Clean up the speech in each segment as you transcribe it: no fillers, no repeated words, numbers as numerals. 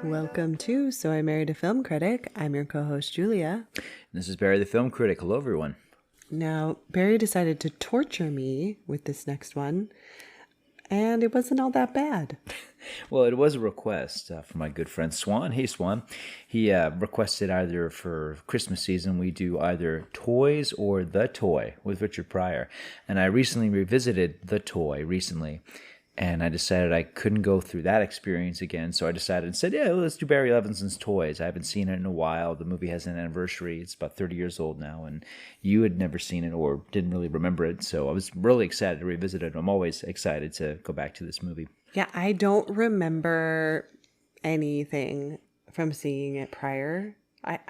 Welcome to So I Married a Film Critic. I'm your co-host, Julia. This is Barry the Film Critic. Hello, everyone. Now, Barry decided to torture me with this next one, and it wasn't all that bad. Well, it was a request from my good friend Swan. Hey, Swan. He requested either for Christmas season we do either Toys or The Toy with Richard Pryor. And I recently revisited The Toy recently. And I decided I couldn't go through that experience again. So I decided and said, yeah, let's do Barry Levinson's Toys. I haven't seen it in a while. The movie has an anniversary. It's about 30 years old now. And you had never seen it or didn't really remember it. So I was really excited to revisit it. I'm always excited to go back to this movie. Yeah, I don't remember anything from seeing it prior.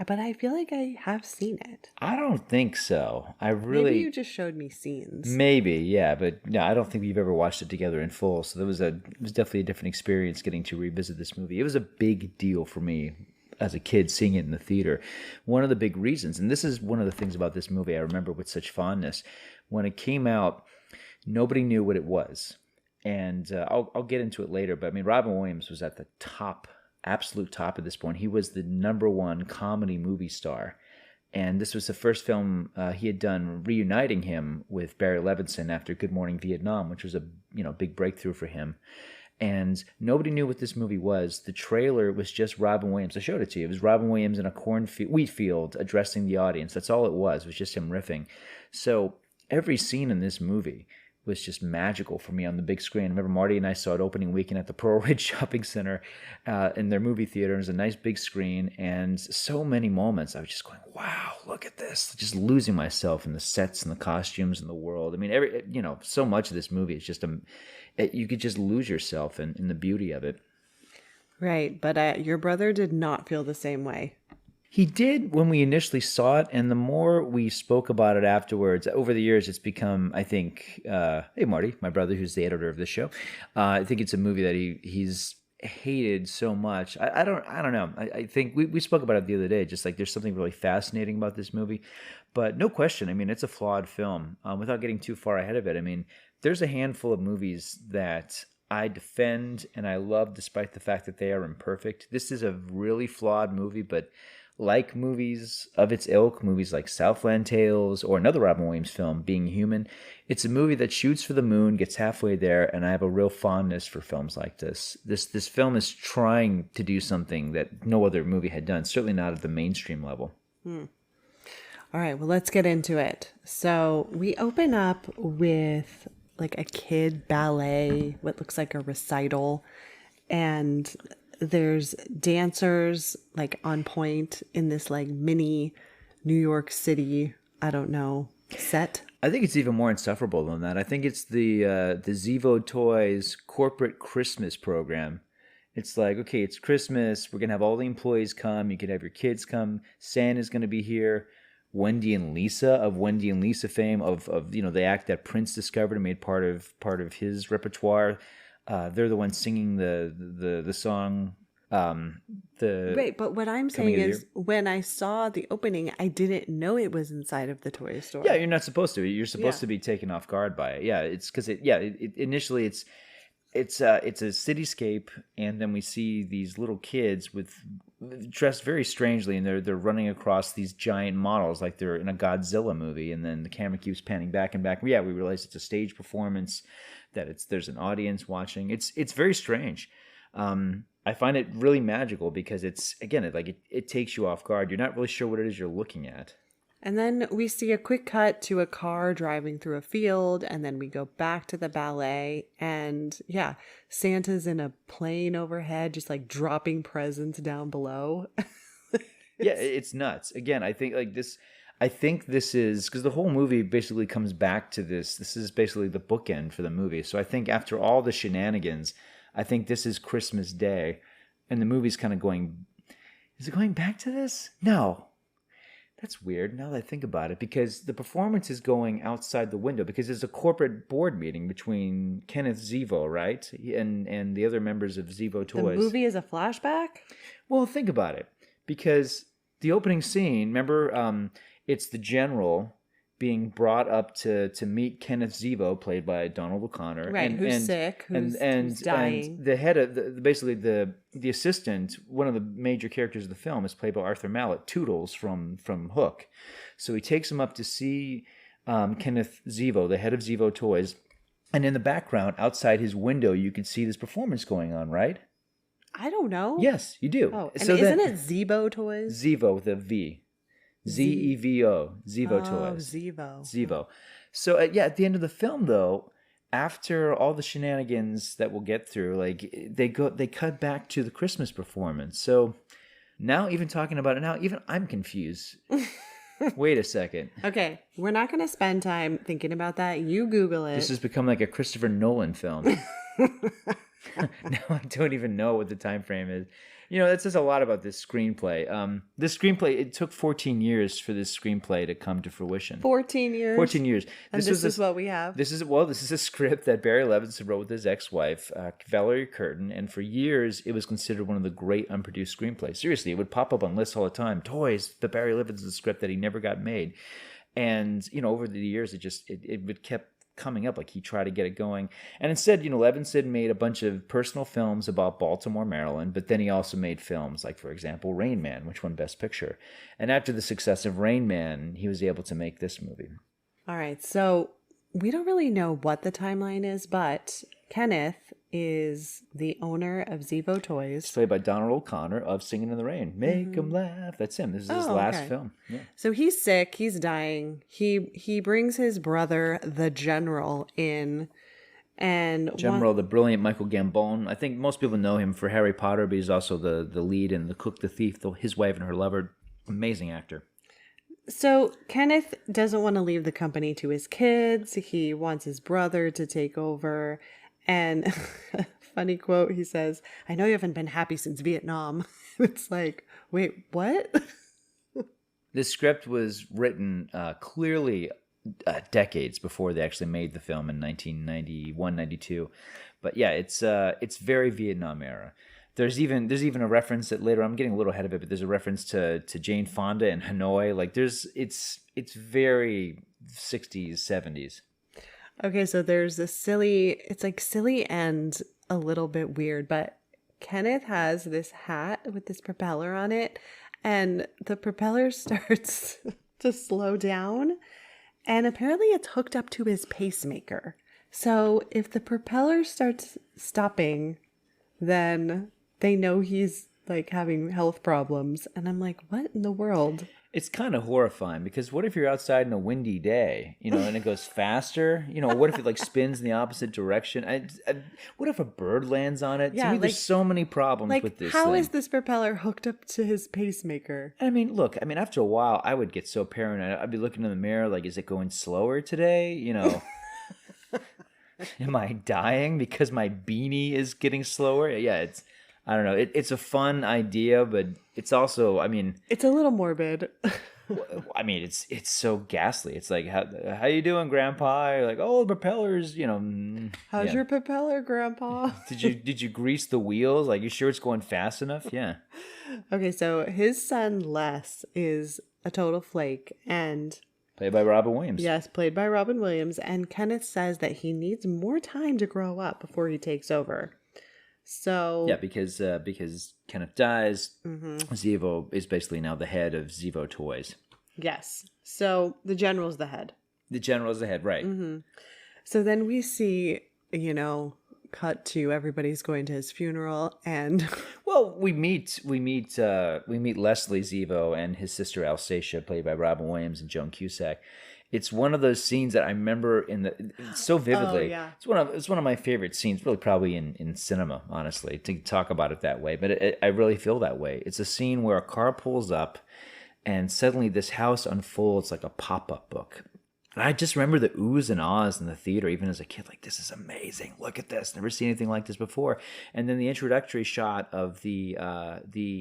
But I feel like I have seen it. I don't think so. Maybe you just showed me scenes. Maybe, yeah, but no, I don't think we've ever watched it together in full. So it was definitely a different experience getting to revisit this movie. It was a big deal for me as a kid seeing it in the theater. One of the big reasons, and this is one of the things about this movie I remember with such fondness, when it came out, nobody knew what it was, and I'll get into it later. But I mean, Robin Williams was at the absolute top at this point. He was the #1 comedy movie star. And this was the first film he had done reuniting him with Barry Levinson after Good Morning Vietnam, which was a big breakthrough for him. And nobody knew what this movie was. The trailer was just Robin Williams. I showed it to you. It was Robin Williams in a wheat field addressing the audience. That's all it was. It was just him riffing. So every scene in this movie was just magical for me on the big screen. I remember Marty and I saw it opening weekend at the Pearl Ridge Shopping Center in their movie theater. It was a nice big screen, and so many moments I was just going, wow, look at this. Just losing myself in the sets and the costumes and the world. I mean, so much of this movie is just, you could just lose yourself in the beauty of it. Right, but your brother did not feel the same way. He did when we initially saw it, and the more we spoke about it afterwards, over the years, it's become, I think, hey, Marty, my brother, who's the editor of this show, I think it's a movie that he's hated so much. I don't know. I think we spoke about it the other day, just like there's something really fascinating about this movie. But no question, I mean, it's a flawed film. Without getting too far ahead of it, I mean, there's a handful of movies that I defend and I love despite the fact that they are imperfect. This is a really flawed movie, but like movies of its ilk, movies like Southland Tales or another Robin Williams film, Being Human, it's a movie that shoots for the moon, gets halfway there, and I have a real fondness for films like this. This film is trying to do something that no other movie had done, certainly not at the mainstream level. All right, well, let's get into it. So we open up with like a kid ballet, what looks like a recital, and there's dancers like on point in this like mini New York City, I don't know, set. I think it's even more insufferable than that. I think it's the Zevo Toys corporate Christmas program. It's like, okay, it's Christmas. We're going to have all the employees come. You can have your kids come. Santa's going to be here. Wendy and Lisa of Wendy and Lisa fame of the act that Prince discovered and made part of his repertoire. They're the ones singing the song. Right, but what I'm saying is, when I saw the opening, I didn't know it was inside of the toy store. Yeah, you're not supposed to. You're supposed to be taken off guard by it. Yeah, it's because initially it's a cityscape, and then we see these little kids dressed very strangely, and they're running across these giant models like they're in a Godzilla movie, and then the camera keeps panning back and back. Yeah, we realize it's a stage performance, that there's an audience watching. It's very strange. I find it really magical because it takes you off guard. You're not really sure what it is you're looking at. And then we see a quick cut to a car driving through a field, and then we go back to the ballet, and yeah, Santa's in a plane overhead, just like dropping presents down below. Yeah, it's nuts. Again, I think this is because the whole movie basically comes back to this. This is basically the bookend for the movie. So I think after all the shenanigans, I think this is Christmas Day, and the movie's kind of going, is it going back to this? No. That's weird now that I think about it, because the performance is going outside the window because there's a corporate board meeting between Kenneth Zevo, right? And the other members of Zevo Toys. The movie is a flashback? Well, think about it. Because the opening scene, remember, it's the general being brought up to meet Kenneth Zevo, played by Donald O'Connor, Right, who's sick, who's dying. and the head of basically the assistant, one of the major characters of the film, is played by Arthur Mallet, Toodles from Hook. So he takes him up to see Kenneth Zevo, the head of Zevo Toys, and in the background, outside his window, you can see this performance going on, right? I don't know. Yes, you do. Oh, and isn't it Zevo Toys? Zevo with a V. Zevo. Zevo Toys. Zevo. So at the end of the film, though, after all the shenanigans that we'll get through, like they cut back to the Christmas performance. So now, even talking about it now, even I'm confused. Wait a second. Okay, we're not going to spend time thinking about that. You Google it. This has become like a Christopher Nolan film. Now I don't even know what the time frame is. You know, that says a lot about this screenplay. This screenplay, it took 14 years for this screenplay to come to fruition. 14 years? 14 years. And this is what we have? This is a script that Barry Levinson wrote with his ex-wife, Valerie Curtin, and for years it was considered one of the great unproduced screenplays. Seriously, it would pop up on lists all the time. Toys, the Barry Levinson script that he never got made. And, you know, over the years, it would kept coming up, like he tried to get it going, and instead, you know, Levinson made a bunch of personal films about Baltimore, Maryland, but then he also made films like, for example, Rain Man, which won Best Picture. And after the success of Rain Man, he was able to make this movie. All right, so we don't really know what the timeline is, but Kenneth is the owner of Zevo Toys. It's played by Donald O'Connor of Singing in the Rain. Make 'em laugh. That's him. This is his last film. Yeah. So he's sick. He's dying. He brings his brother, the General, in. And the brilliant Michael Gambon. I think most people know him for Harry Potter, but he's also the lead in The Cook, the Thief, his wife and her lover. Amazing actor. So Kenneth doesn't want to leave the company to his kids. He wants his brother to take over. And funny quote, he says, "I know you haven't been happy since Vietnam." It's like, wait, what? This script was written clearly decades before they actually made the film in 1991, 92. But yeah, it's very Vietnam era. There's even a reference that later, I'm getting a little ahead of it, but there's a reference to Jane Fonda and Hanoi. Like it's very 60s, 70s. Okay, so there's this it's like silly and a little bit weird, but Kenneth has this hat with this propeller on it, and the propeller starts to slow down, and apparently it's hooked up to his pacemaker. So if the propeller starts stopping, then they know he's like having health problems. And I'm like, what in the world? It's kind of horrifying, because what if you're outside in a windy day, you know, and it goes faster? You know, what if it like spins in the opposite direction? What if a bird lands on it? Yeah, to me, like, there's so many problems with this how thing. is this propeller hooked up to his pacemaker? I mean, look, after a while, I would get so paranoid. I'd be looking in the mirror like, is it going slower today? You know, am I dying because my beanie is getting slower? Yeah, I don't know. It's a fun idea, but it's also, it's a little morbid. It's so ghastly. It's like, how you doing, Grandpa? You're like, oh, the propellers, you know. How's your propeller, Grandpa? Did you grease the wheels? Like, you sure it's going fast enough? Yeah. Okay, so his son Les is a total flake, and played by Robin Williams. Yes, played by Robin Williams. And Kenneth says that he needs more time to grow up before he takes over. So yeah, because Kenneth dies, Zevo is basically now the head of Zevo Toys. Yes. So the General's the head. The General's the head, right. Mm-hmm. So then we see, you know, cut to everybody's going to his funeral, and well, we meet Leslie Zevo and his sister Alsatia, played by Robin Williams and Joan Cusack. It's one of those scenes that I remember so vividly. Oh, yeah. It's one of my favorite scenes, really probably in cinema, honestly, to talk about it that way. But I really feel that way. It's a scene where a car pulls up, and suddenly this house unfolds like a pop-up book. And I just remember the oohs and ahs in the theater, even as a kid, like, this is amazing. Look at this. Never seen anything like this before. And then the introductory shot of the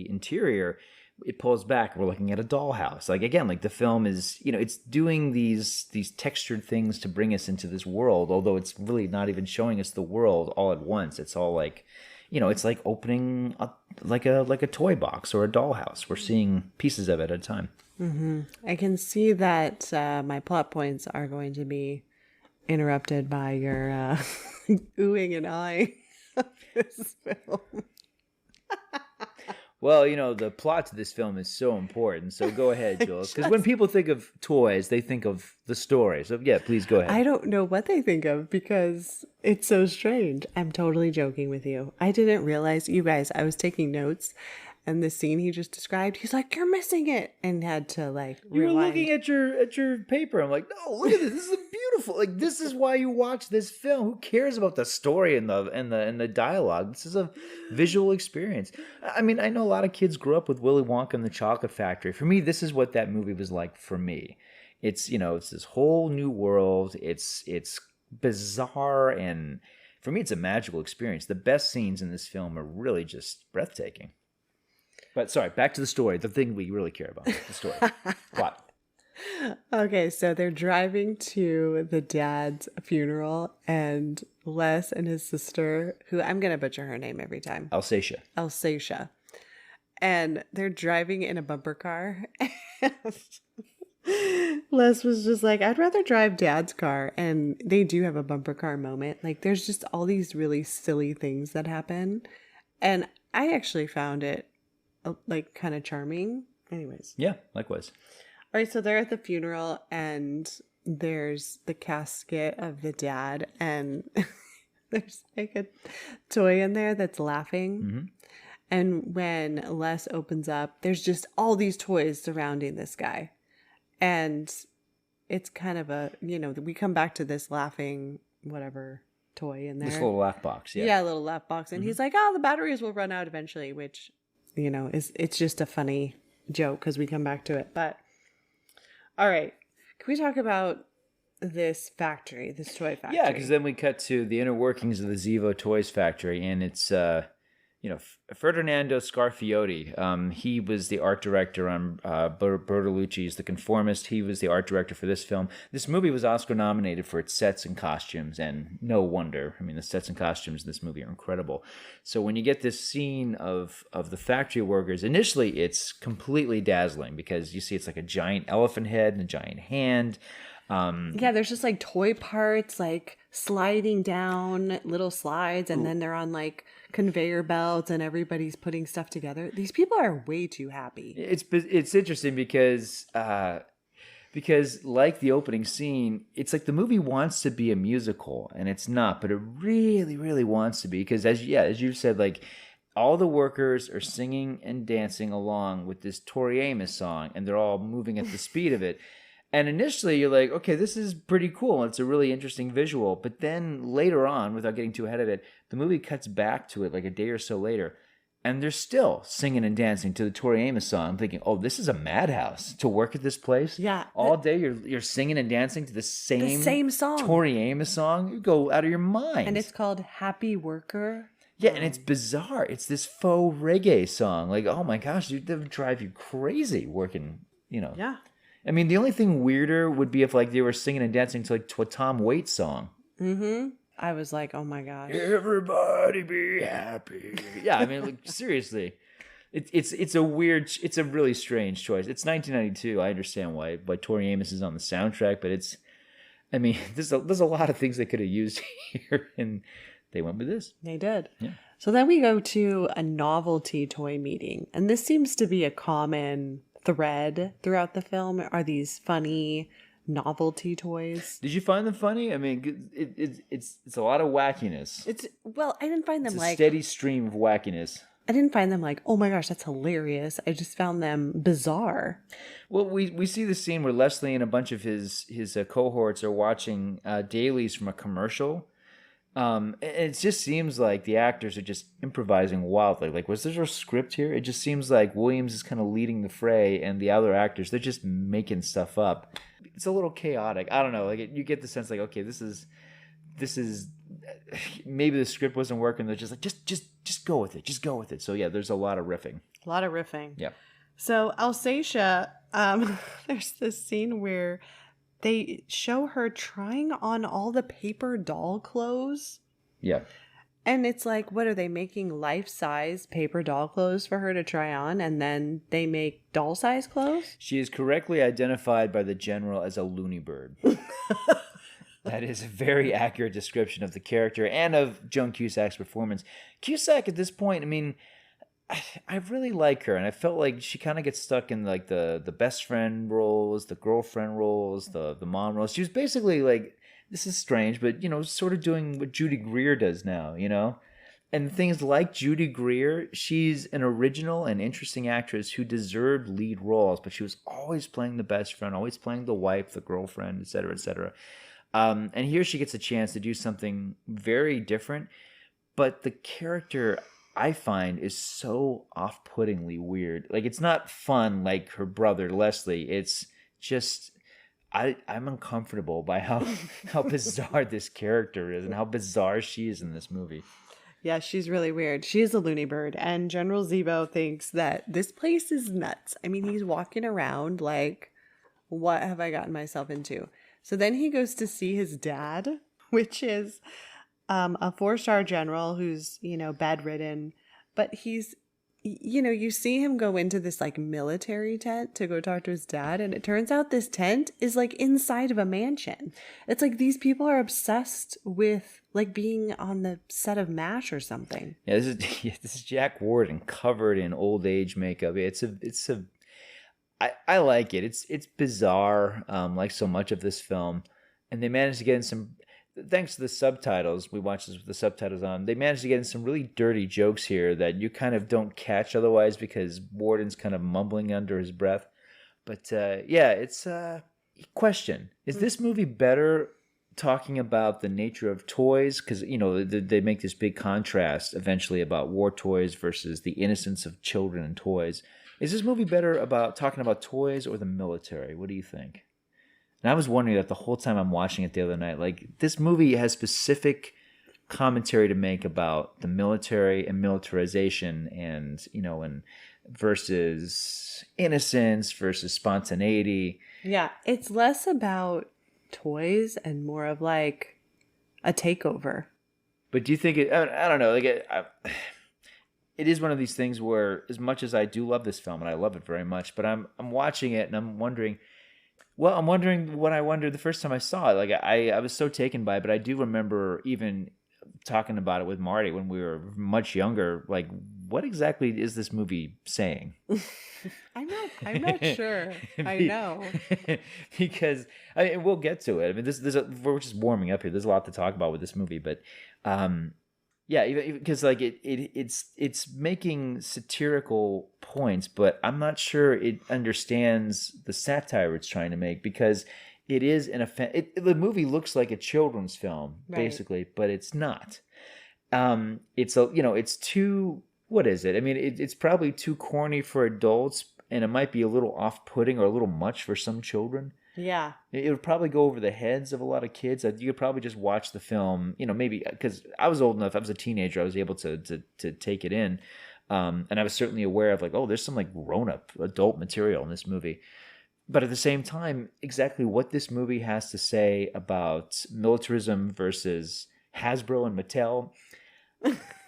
interior, it pulls back. We're looking at a dollhouse. Like, again, like the film is, you know, it's doing these textured things to bring us into this world, although it's really not even showing us the world all at once. It's all like it's like opening like a toy box or a dollhouse. We're seeing pieces of it at a time. I can see that my plot points are going to be interrupted by your oohing and eyeing of this film. Well, the plot to this film is so important. So go ahead, Jules. Because when people think of toys, they think of the story. So yeah, please go ahead. I don't know what they think of because it's so strange. I'm totally joking with you. I didn't realize, you guys, I was taking notes, and the scene he just described, he's like, "You're missing it," and had to like You were rewind. looking at your paper. I'm like, no, look at this. This is beautiful. Like, this is why you watch this film. Who cares about the story and the dialogue? This is a visual experience. I mean, I know a lot of kids grew up with Willy Wonka and the Chocolate Factory. For me, this is what that movie was like for me. It's it's this whole new world. It's bizarre, and for me, it's a magical experience. The best scenes in this film are really just breathtaking. But sorry, back to the story. The thing we really care about, the story, plot. Okay, so they're driving to the dad's funeral, and Les and his sister, who I'm going to butcher her name every time, Alsatia. And they're driving in a bumper car. Les was just like, I'd rather drive dad's car. And they do have a bumper car moment. Like, there's just all these really silly things that happen. And I actually found it like kind of charming. Anyways. Yeah, likewise. All right, so they're at the funeral, and there's the casket of the dad, and there's like a toy in there that's laughing. Mm-hmm. And when Les opens up, there's just all these toys surrounding this guy. And it's kind of a, we come back to this laughing whatever toy in there. This little laugh box, yeah. Yeah, a little laugh box. And he's like, oh, the batteries will run out eventually, which, it's just a funny joke because we come back to it. But, all right. Can we talk about this factory, this toy factory? Yeah, because then we cut to the inner workings of the Zevo Toys factory, and it's, Ferdinando Scarfiotti. He was the art director on Bertolucci's The Conformist. He was the art director for this film. This movie was Oscar nominated for its sets and costumes, and no wonder. I mean, the sets and costumes in this movie are incredible. So when you get this scene of the factory workers, initially it's completely dazzling because you see it's like a giant elephant head and a giant hand. Yeah, there's just like toy parts like sliding down little slides, and then they're on like conveyor belts, and everybody's putting stuff together. These people are way too happy. It's interesting because like the opening scene, it's like the movie wants to be a musical, and it's not, but it really, really wants to be, because as you said, like all the workers are singing and dancing along with this Tori Amos song, and they're all moving at the speed of it. And initially you're like, okay, this is pretty cool. It's a really interesting visual. But then later on, without getting too ahead of it, the movie cuts back to it like a day or so later. And they're still singing and dancing to the Tori Amos song. I'm thinking, oh, this is a madhouse to work at this place. Yeah. All day you're singing and dancing to the same song. Tori Amos song. You go out of your mind. And it's called Happy Worker. Yeah, and it's bizarre. It's this faux reggae song. Like, oh my gosh, dude, that would drive you crazy working, Yeah. I mean, the only thing weirder would be if like they were singing and dancing to like to a Tom Waits song. Mm-hmm. I was like, oh my gosh. Everybody be happy. Yeah, I mean, like, seriously. It's a really strange choice. It's 1992. I understand why Tori Amos is on the soundtrack, but there's a lot of things they could have used here, and they went with this. They did. Yeah. So then we go to a novelty toy meeting, and this seems to be a common thread throughout the film, are these funny novelty toys. Did you find them funny? I mean, it's a lot of wackiness. I didn't find them It's a like steady stream of wackiness. I didn't find them like, oh my gosh, that's hilarious. I just found them bizarre. Well, we see the scene where Leslie and a bunch of his cohorts are watching dailies from a commercial. It just seems like the actors are just improvising wildly. Like, was there a script here? It just seems like Williams is kind of leading the fray, and the other actors, they're just making stuff up. It's a little chaotic. I don't know. Like, you get the sense like, okay, this is maybe the script wasn't working. They're just like, just go with it. Just go with it. So yeah, there's a lot of riffing. A lot of riffing. Yeah. So Alsatia, there's this scene where they show her trying on all the paper doll clothes. Yeah. And it's like, what are they making life-size paper doll clothes for her to try on, and then they make doll-size clothes? She is correctly identified by the general as a loony bird. That is a very accurate description of the character and of Joan Cusack's performance. Cusack at this point, I mean, I really like her, and I felt like she kind of gets stuck in like the best friend roles, the girlfriend roles, the mom roles. She was basically like, this is strange, but sort of doing what Judy Greer does now, And things like Judy Greer, she's an original and interesting actress who deserved lead roles, but she was always playing the best friend, always playing the wife, the girlfriend, et cetera, et cetera. And here she gets a chance to do something very different, but the character I find is so off-puttingly weird. Like, it's not fun like her brother Leslie. It's just I'm uncomfortable by how bizarre this character is and how bizarre she is in this movie. Yeah, she's really weird. She is a loony bird, and General Zevo thinks that this place is nuts. I mean, he's walking around like, what have I gotten myself into? So then he goes to see his dad, which is a 4-star general who's, bedridden, but he's, you see him go into this like military tent to go talk to his dad. And it turns out this tent is like inside of a mansion. It's like these people are obsessed with like being on the set of MASH or something. Yeah, this is Jack Warden covered in old age makeup. I like it. It's bizarre, like so much of this film. And they managed to get in some, thanks to the subtitles, we watched this with the subtitles on, they managed to get in some really dirty jokes here that you kind of don't catch otherwise because Warden's kind of mumbling under his breath. But yeah, it's a question. Is this movie better talking about the nature of toys? Because, they make this big contrast eventually about war toys versus the innocence of children and toys. Is this movie better about talking about toys or the military? What do you think? And I was wondering that the whole time I'm watching it the other night. Like, this movie has specific commentary to make about the military and militarization and, and versus innocence versus spontaneity. Yeah, it's less about toys and more of like a takeover. But do you think I don't know, like it is one of these things where, as much as I do love this film and I love it very much, but I'm watching it and I'm wondering what I wondered the first time I saw it. Like, I was so taken by it, but I do remember even talking about it with Marty when we were much younger. Like, what exactly is this movie saying? I'm not sure. I know. Because we'll get to it. I mean, we're just warming up here. There's a lot to talk about with this movie, but yeah, because like it's making satirical points, but I'm not sure it understands the satire it's trying to make, because it is the movie looks like a children's film, right, basically, but it's not. It's too, what is it? I mean, it's probably too corny for adults, and it might be a little off-putting or a little much for some children. Yeah. It would probably go over the heads of a lot of kids. You could probably just watch the film, maybe because I was old enough, I was a teenager, I was able to take it in. And I was certainly aware of like, oh, there's some like grown-up adult material in this movie. But at the same time, exactly what this movie has to say about militarism versus Hasbro and Mattel.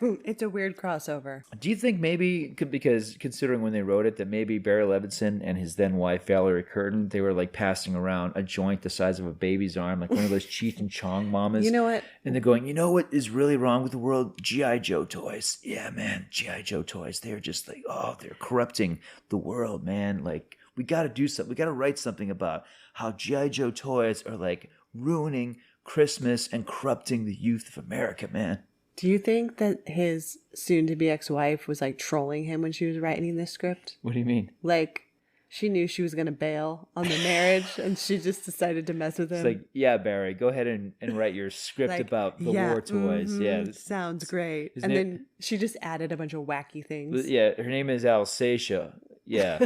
It's a weird crossover. Do you think maybe, because considering when they wrote it, that maybe Barry Levinson and his then wife Valerie Curtin, they were like passing around a joint the size of a baby's arm, like one of those Cheech and Chong mamas. You know what? And they're going, you know what is really wrong with the world? G.I. Joe toys. Yeah, man, G.I. Joe toys. They're just like, oh, they're corrupting the world, man. Like, we got to do something. We got to write something about how G.I. Joe toys are like ruining Christmas and corrupting the youth of America, man. Do you think that his soon-to-be ex-wife was like trolling him when she was writing this script? What do you mean? Like, she knew she was going to bail on the marriage and she just decided to mess with him. It's like, yeah, Barry, go ahead and write your script like, about the war toys. Mm-hmm, yeah, sounds great. And then she just added a bunch of wacky things. Yeah, her name is Alsacia. Yeah.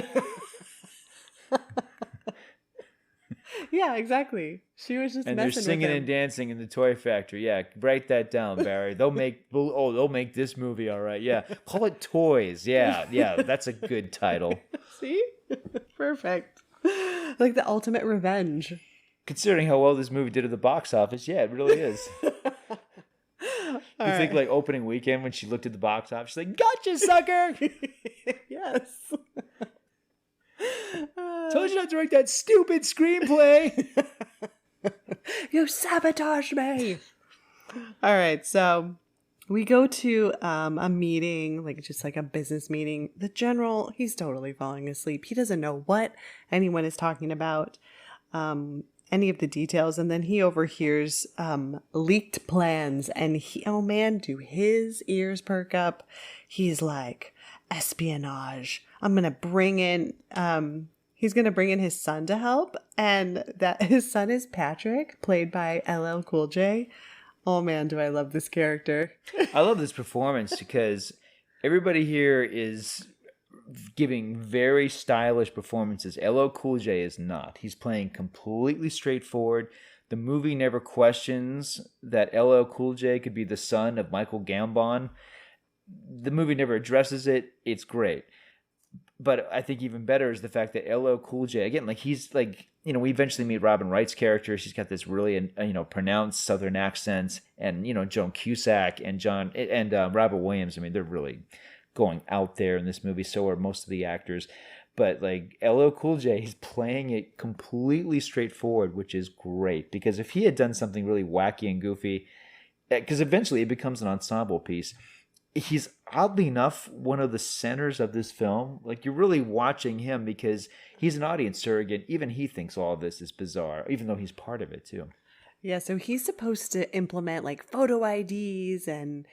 Yeah, exactly. She was just and messing they're singing with him. And dancing in the toy factory. Yeah, write that down, Barry. They'll make this movie, all right. Yeah, call it Toys. Yeah, that's a good title. See, perfect. Like the ultimate revenge. Considering how well this movie did at the box office, yeah, it really is. You think like opening weekend when she looked at the box office, she's like, "Gotcha, sucker!" Yes. Told you not to write that stupid screenplay. You sabotage me. All right, so we go to a meeting, like just like a business meeting. The general, he's totally falling asleep. He doesn't know what anyone is talking about, any of the details. And then he overhears leaked plans, and oh man, do his ears perk up. He's like, espionage. I'm going to bring in, he's going to bring in his son to help. And that his son is Patrick, played by LL Cool J. Oh man, do I love this character. I love this performance because everybody here is giving very stylish performances. LL Cool J is not. He's playing completely straightforward. The movie never questions that LL Cool J could be the son of Michael Gambon. The movie never addresses it. It's great. But I think even better is the fact that LL Cool J, again, like he's like, we eventually meet Robin Wright's character. She's got this really, pronounced Southern accent, and, Joan Cusack and Robert Williams. I mean, they're really going out there in this movie. So are most of the actors. But like LL Cool J, he's playing it completely straightforward, which is great, because if he had done something really wacky and goofy, because eventually it becomes an ensemble piece, he's oddly enough one of the centers of this film. Like, you're really watching him because he's an audience surrogate. Even he thinks all of this is bizarre, even though he's part of it too. Yeah, so he's supposed to implement like photo IDs and,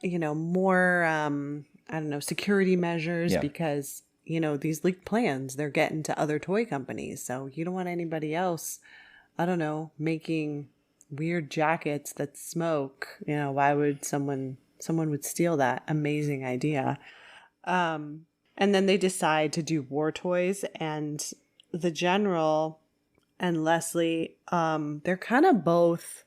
more, security measures, because, these leaked plans, they're getting to other toy companies. So you don't want anybody else, making weird jackets that smoke. Why would someone would steal that amazing idea. And then they decide to do war toys, and the general and Leslie, they're kind of both,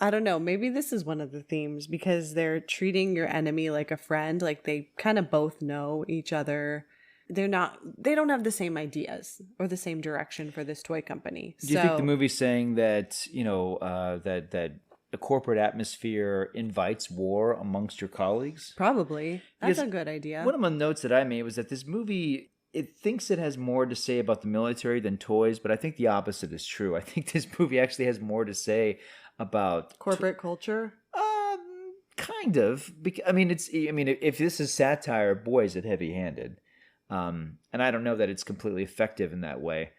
I don't know, maybe this is one of the themes, because they're treating your enemy like a friend. Like, they kind of both know each other. They don't have the same ideas or the same direction for this toy company. Do you think the movie's saying that, that the corporate atmosphere invites war amongst your colleagues? Probably. That's a good idea. One of my notes that I made was that this movie, it thinks it has more to say about the military than toys, but I think the opposite is true. I think this movie actually has more to say about corporate culture. Kind of. If this is satire, boy, is it heavy-handed. And I don't know that it's completely effective in that way.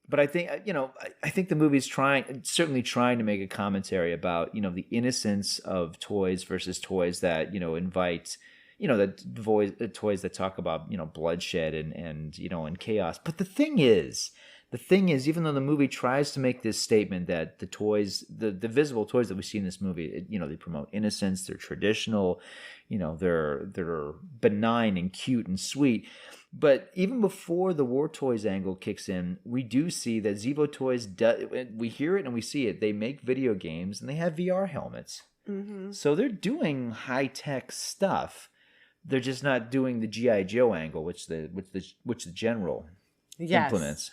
But I think, I think the movie's certainly trying to make a commentary about, the innocence of toys versus toys that, invite, the toys that talk about, bloodshed and chaos. But the thing is, even though the movie tries to make this statement that the toys, the visible toys that we see in this movie, they promote innocence, they're traditional, they're benign and cute and sweet. But even before the war toys angle kicks in, we do see that Zevo Toys, we hear it and we see it. They make video games and they have VR helmets. Mm-hmm. So they're doing high-tech stuff. They're just not doing the G.I. Joe angle, which the general implements.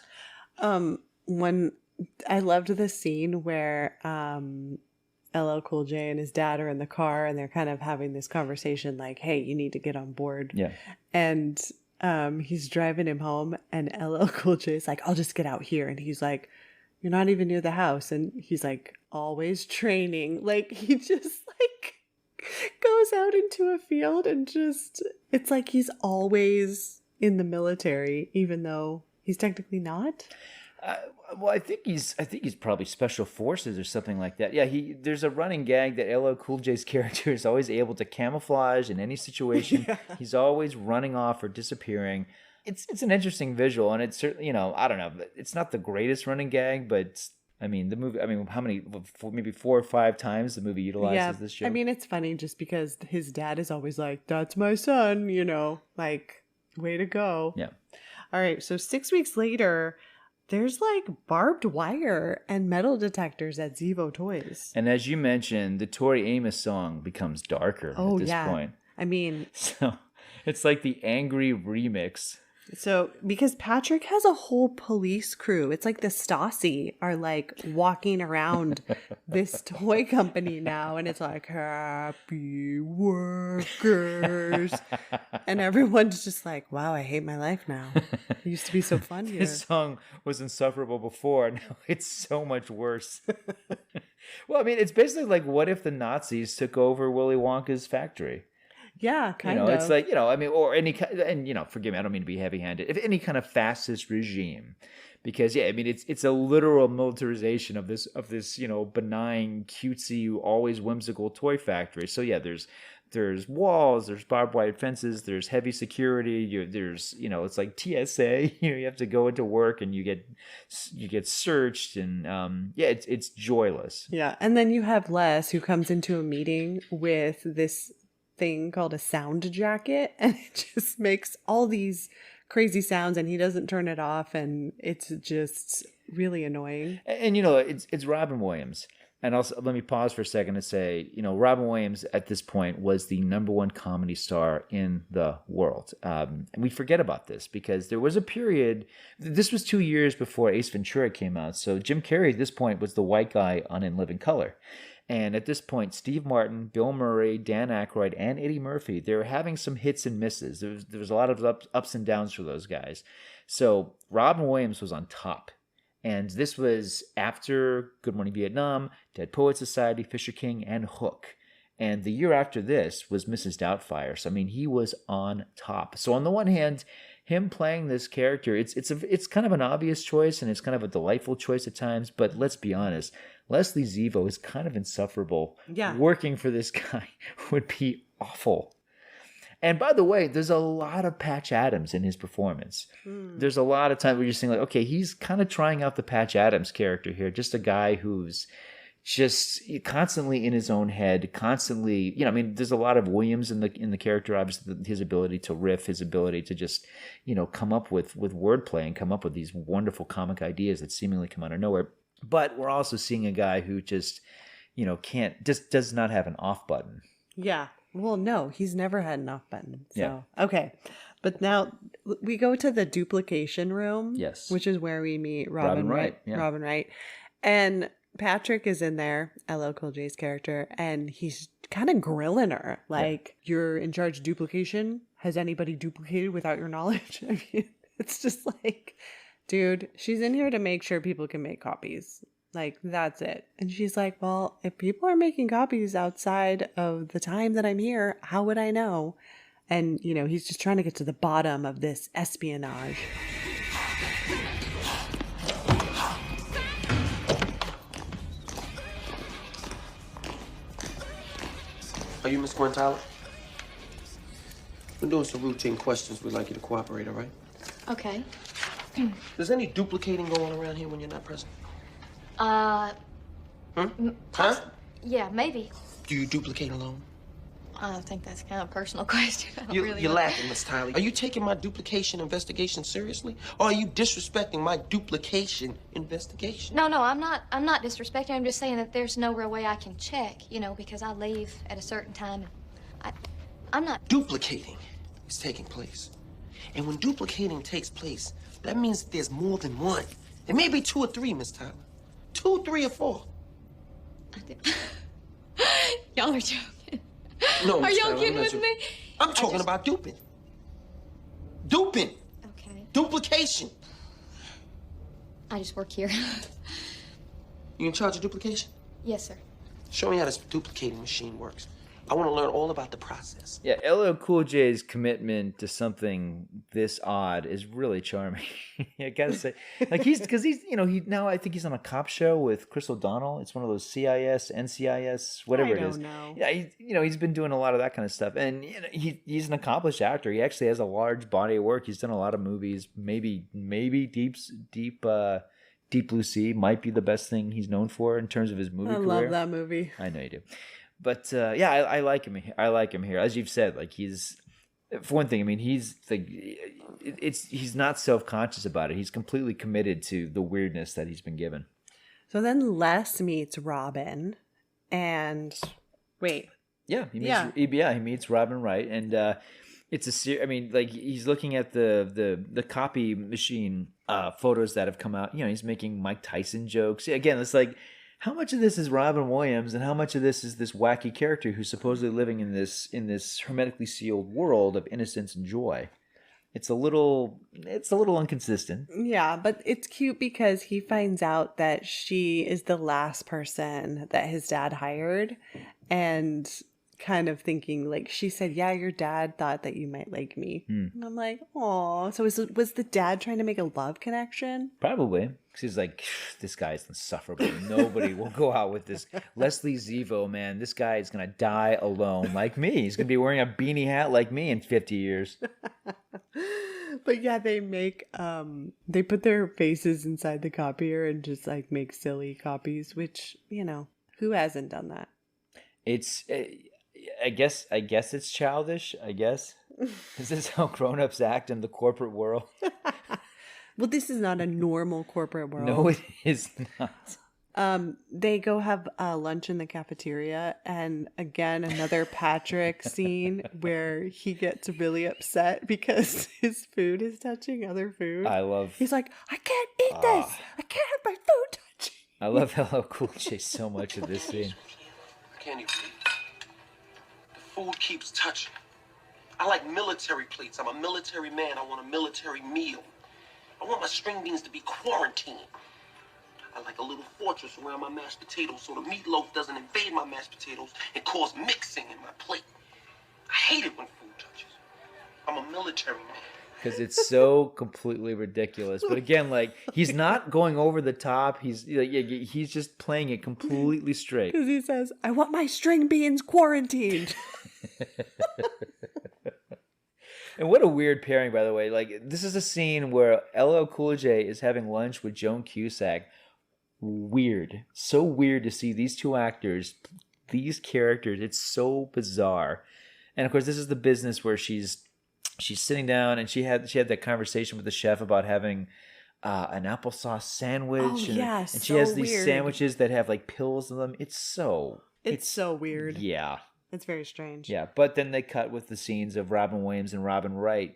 When I loved the scene where LL Cool J and his dad are in the car and they're kind of having this conversation like, hey, you need to get on board. Yeah. And he's driving him home, and LL Cool J is like, I'll just get out here. And he's like, you're not even near the house. And he's like, always training. Like, he just like goes out into a field and just, it's like he's always in the military, even though he's technically not. Well, I think he's probably special forces or something like that. Yeah, there's a running gag that LL Cool J's character is always able to camouflage in any situation. Yeah. He's always running off or disappearing. It's an interesting visual, and it's certainly, I don't know, it's not the greatest running gag, but the movie, how many, maybe 4 or 5 times the movie utilizes this joke? It's funny just because his dad is always like, that's my son, like, way to go. Yeah. All right, so 6 weeks later, there's like barbed wire and metal detectors at Zevo Toys. And as you mentioned, the Tori Amos song becomes darker at this point. So it's like the angry remix So, because Patrick has a whole police crew, it's like the Stasi are like walking around this toy company now, and it's like happy workers, and everyone's just like, "Wow, I hate my life now. It used to be so fun here." This song was insufferable before. Now it's so much worse. Well, I mean, it's basically like, what if the Nazis took over Willy Wonka's factory? Yeah, kind of. It's like, I mean, or any kind, and, forgive me, I don't mean to be heavy-handed. If any kind of fascist regime, because, yeah, I mean, it's a literal militarization of this, benign, cutesy, always whimsical toy factory. So, yeah, there's walls, there's barbed wire fences, there's heavy security, there's, it's like TSA, you have to go into work and you get searched, and, yeah, it's joyless. Yeah, and then you have Les, who comes into a meeting with this thing called a sound jacket, and it just makes all these crazy sounds, and he doesn't turn it off, and it's just really annoying. And it's Robin Williams. And also, let me pause for a second to say, Robin Williams at this point was the #1 comedy star in the world. And we forget about this because there was a period, this was 2 years before Ace Ventura came out. So Jim Carrey at this point was the white guy on In Living Color. And at this point, Steve Martin, Bill Murray, Dan Aykroyd, and Eddie Murphy, they were having some hits and misses. There was a lot of ups and downs for those guys. So Robin Williams was on top. And this was after Good Morning Vietnam, Dead Poets Society, Fisher King, and Hook. And the year after this was Mrs. Doubtfire. So, I mean, he was on top. So on the one hand, him playing this character, it's kind of an obvious choice, and it's kind of a delightful choice at times. But let's be honest, Leslie Zevo is kind of insufferable. Yeah. Working for this guy would be awful. And by the way, there's a lot of Patch Adams in his performance. There's a lot of time where you're saying, like, okay, he's kind of trying out the Patch Adams character here. Just a guy who's just constantly in his own head, constantly, I mean, there's a lot of Williams in the character, obviously, his ability to riff, his ability to just, come up with wordplay and come up with these wonderful comic ideas that seemingly come out of nowhere. But we're also seeing a guy who just, does not have an off button. Yeah. Well, no, he's never had an off button. So, yeah. Okay. But now we go to the duplication room. Yes. Which is where we meet Robin Wright. Yeah. Robin Wright. And Patrick is in there, LL Cool J's character, and he's kind of grilling her. Like, you're in charge of duplication? Has anybody duplicated without your knowledge? I mean, it's just like, dude, she's in here to make sure people can make copies. Like, that's it. And she's like, well, if people are making copies outside of the time that I'm here, how would I know? And, he's just trying to get to the bottom of this espionage. Are you Miss Gwen Tyler? We're doing some routine questions. We'd like you to cooperate, all right? Okay. Is any duplicating going on around here when you're not present? Huh? Yeah, maybe. Do you duplicate alone? I think that's kind of a personal question. You're laughing, Miss Tyler. Are you taking my duplication investigation seriously? Or are you disrespecting my duplication investigation? No, I'm not disrespecting. I'm just saying that there's no real way I can check, because I leave at a certain time. I'm not... Duplicating is taking place. And when duplicating takes place, that means that there's more than one. It may be 2 or 3, Miss Tyler. 2, 3, or 4. Y'all are joking. No, are Miss y'all Tyler, kidding with me? I'm talking about duping. Duping. Okay. Duplication. I just work here. You in charge of duplication? Yes, sir. Show me how this duplicating machine works. I want to learn all about the process. Yeah, LL Cool J's commitment to something this odd is really charming. I gotta say, like he now I think he's on a cop show with Chris O'Donnell. It's one of those CIS, NCIS, whatever it is. I don't know. Yeah, he's been doing a lot of that kind of stuff, and he's an accomplished actor. He actually has a large body of work. He's done a lot of movies. Maybe Deep Blue Sea might be the best thing he's known for in terms of his movie career. I love that movie. I know you do. But yeah, I like him. I like him here, as you've said. Like he's, for one thing, I mean, he's not self-conscious about it. He's completely committed to the weirdness that he's been given. So then Les meets Robin, and wait, he meets Robin Wright, and I mean, like he's looking at the copy machine photos that have come out. You know, he's making Mike Tyson jokes. Again, it's like how much of this is Robin Williams and how much of this is this wacky character who's supposedly living in this hermetically sealed world of innocence and joy. It's a little inconsistent. Yeah, but it's cute because he finds out that she is the last person that his dad hired, and kind of thinking like she said, yeah, your dad thought that you might like me. And I'm like, oh, so was the dad trying to make a love connection? Probably. Because he's like, this guy's insufferable. Nobody will go out with this. Leslie Zevo, man, this guy is going to die alone like me. He's going to be wearing a beanie hat like me in 50 years. But yeah, they make they put their faces inside the copier and just like make silly copies, which, you know, who hasn't done that? It's I guess it's childish, I guess. Is this how grown-ups act in the corporate world? Well, this is not a normal corporate world. No, it is not. They go have lunch in the cafeteria, and again, another Patrick scene where he gets really upset because his food is touching other food. He's like, I can't eat this. I can't have my food touching. I love LL Cool J so much of this scene. I can't even eat. The food keeps touching. I like military plates. I'm a military man. I want a military meal. I want my string beans to be quarantined. I like a little fortress around my mashed potatoes so the meatloaf doesn't invade my mashed potatoes and cause mixing in my plate. I hate it when food touches. I'm a military man. Because it's so completely ridiculous. But again, like, he's not going over the top. He's just playing it completely straight. Because he says, I want my string beans quarantined. And what a weird pairing, by the way. Like, this is a scene where LL Cool J is having lunch with Joan Cusack. Weird. So weird to see these two actors, these characters. It's so bizarre. And of course, this is the business where she's sitting down, and she had that conversation with the chef about having an applesauce sandwich. Oh, yeah, and she has these sandwiches that have like pills in them. It's so weird. Yeah. It's very strange. Yeah, but then they cut with the scenes of Robin Williams and Robin Wright.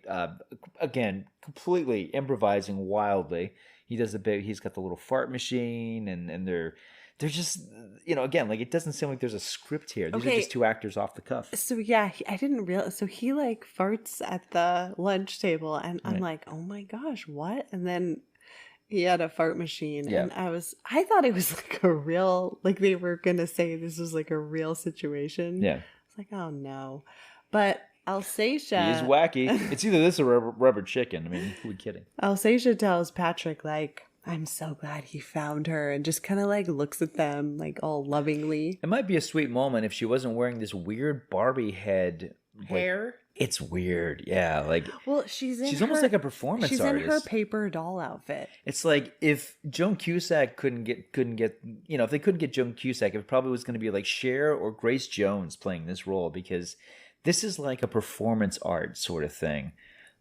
Again, completely improvising wildly. He's got the little fart machine, and they're just, you know, again, like, it doesn't seem like there's a script here. These are just two actors off the cuff. So yeah, I didn't realize. So he like farts at the lunch table, and I'm like, oh my gosh, what? And then he had a fart machine, and I thought it was like a real, like they were gonna say this was like a real situation. Yeah, it's like, oh no, but Alsatia, he is wacky. It's either this or rubber chicken. I mean, who are we kidding? Alsatia tells Patrick, like, I'm so glad he found her, and just kind of like looks at them like all lovingly. It might be a sweet moment if she wasn't wearing this weird Barbie head hair. It's weird, yeah. Like, well, she's almost like a performance artist. She's in her paper doll outfit. It's like if Joan Cusack couldn't get, you know, if they couldn't get Joan Cusack, it probably was going to be like Cher or Grace Jones playing this role, because this is like a performance art sort of thing.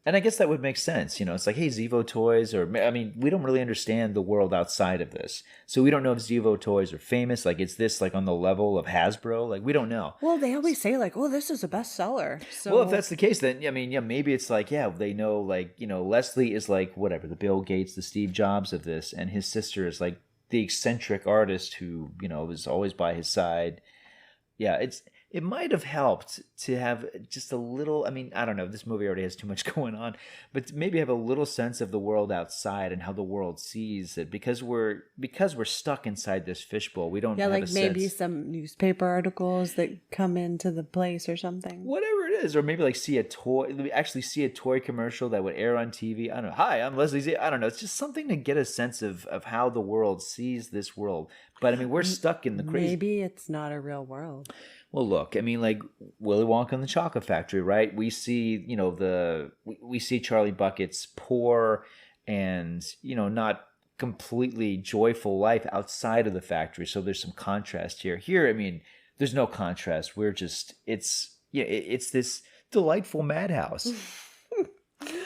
And I guess that would make sense. You know, it's like, hey, Zevo Toys, or, I mean, we don't really understand the world outside of this. So we don't know if Zevo Toys are famous. Like, is this like on the level of Hasbro? Like, we don't know. Well, they always say like, oh, this is a bestseller. So, well, if that's the case, then, I mean, yeah, maybe it's like, yeah, they know, like, you know, Leslie is like, whatever, the Bill Gates, the Steve Jobs of this. And his sister is like the eccentric artist who, you know, is always by his side. Yeah, it might have helped to have just a little, I mean, I don't know, this movie already has too much going on, but maybe have a little sense of the world outside and how the world sees it, because we're stuck inside this fishbowl. We don't have like a maybe sense. some newspaper articles that come into the place or something. Whatever it is, or maybe like see a toy commercial that would air on TV. I don't know. Hi, I'm Leslie Z. I don't know. It's just something to get a sense of how the world sees this world. But I mean, we're stuck in the crazy. Maybe it's not a real world. Well, look, I mean, like Willy Wonka and the Chocolate Factory, right? We see, you know, we see Charlie Bucket's poor and, you know, not completely joyful life outside of the factory. So there's some contrast here. Here, I mean, there's no contrast. We're just, it's this delightful madhouse.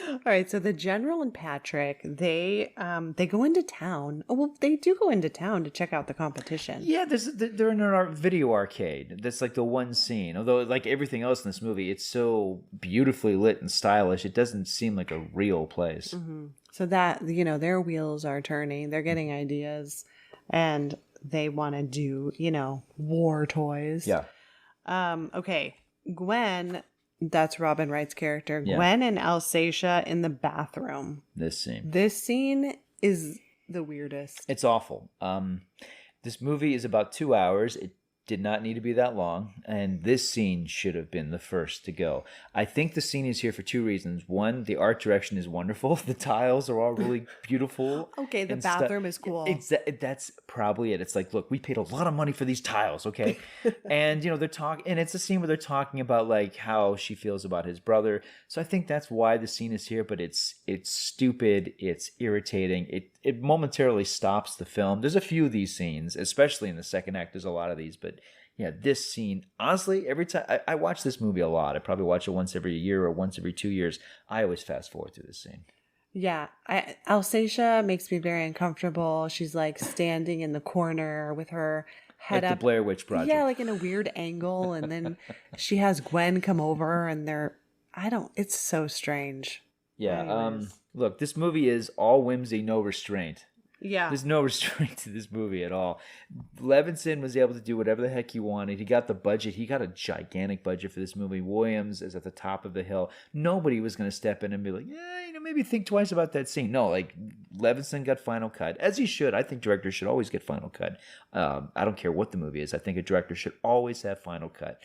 All right, so the general and Patrick, they go into town. Oh, well, they do go into town to check out the competition. Yeah, they're in a video arcade. That's like the one scene. Although, like everything else in this movie, it's so beautifully lit and stylish. It doesn't seem like a real place. So that, their wheels are turning. They're getting ideas, and they want to do, war toys. Yeah. Okay, Gwen, that's Robin Wright's character. Yeah. Gwen and Alsatia in the bathroom. This scene. This scene is the weirdest. It's awful. This movie is about 2 hours. It did not need to be that long, and this scene should have been the first to go. I think the scene is here for two reasons. One, the art direction is wonderful. The tiles are all really beautiful. Okay, the and bathroom is cool. That's probably it. It's like, look, we paid a lot of money for these tiles, okay? And they're talking, and it's a scene where they're talking about like how she feels about his brother. So I think that's why the scene is here. But it's stupid. It's irritating. It momentarily stops the film. There's a few of these scenes, especially in the second act. There's a lot of these, but yeah, this scene, honestly, every time I watch this movie a lot. I probably watch it once every year or once every 2 years. I always fast forward through this scene. Yeah, Alsatia makes me very uncomfortable. She's like standing in the corner with her head Like up. the Blair Witch Project. Yeah, like in a weird angle. And then she has Gwen come over and it's so strange. Yeah. Anyways. Look, this movie is all whimsy, no restraint. Yeah. There's no restraint to this movie at all. Levinson was able to do whatever the heck he wanted. He got the budget. He got a gigantic budget for this movie. Williams is at the top of the hill. Nobody was going to step in and be like, yeah, maybe think twice about that scene. No, like Levinson got final cut, as he should. I think directors should always get final cut. I don't care what the movie is. I think a director should always have final cut.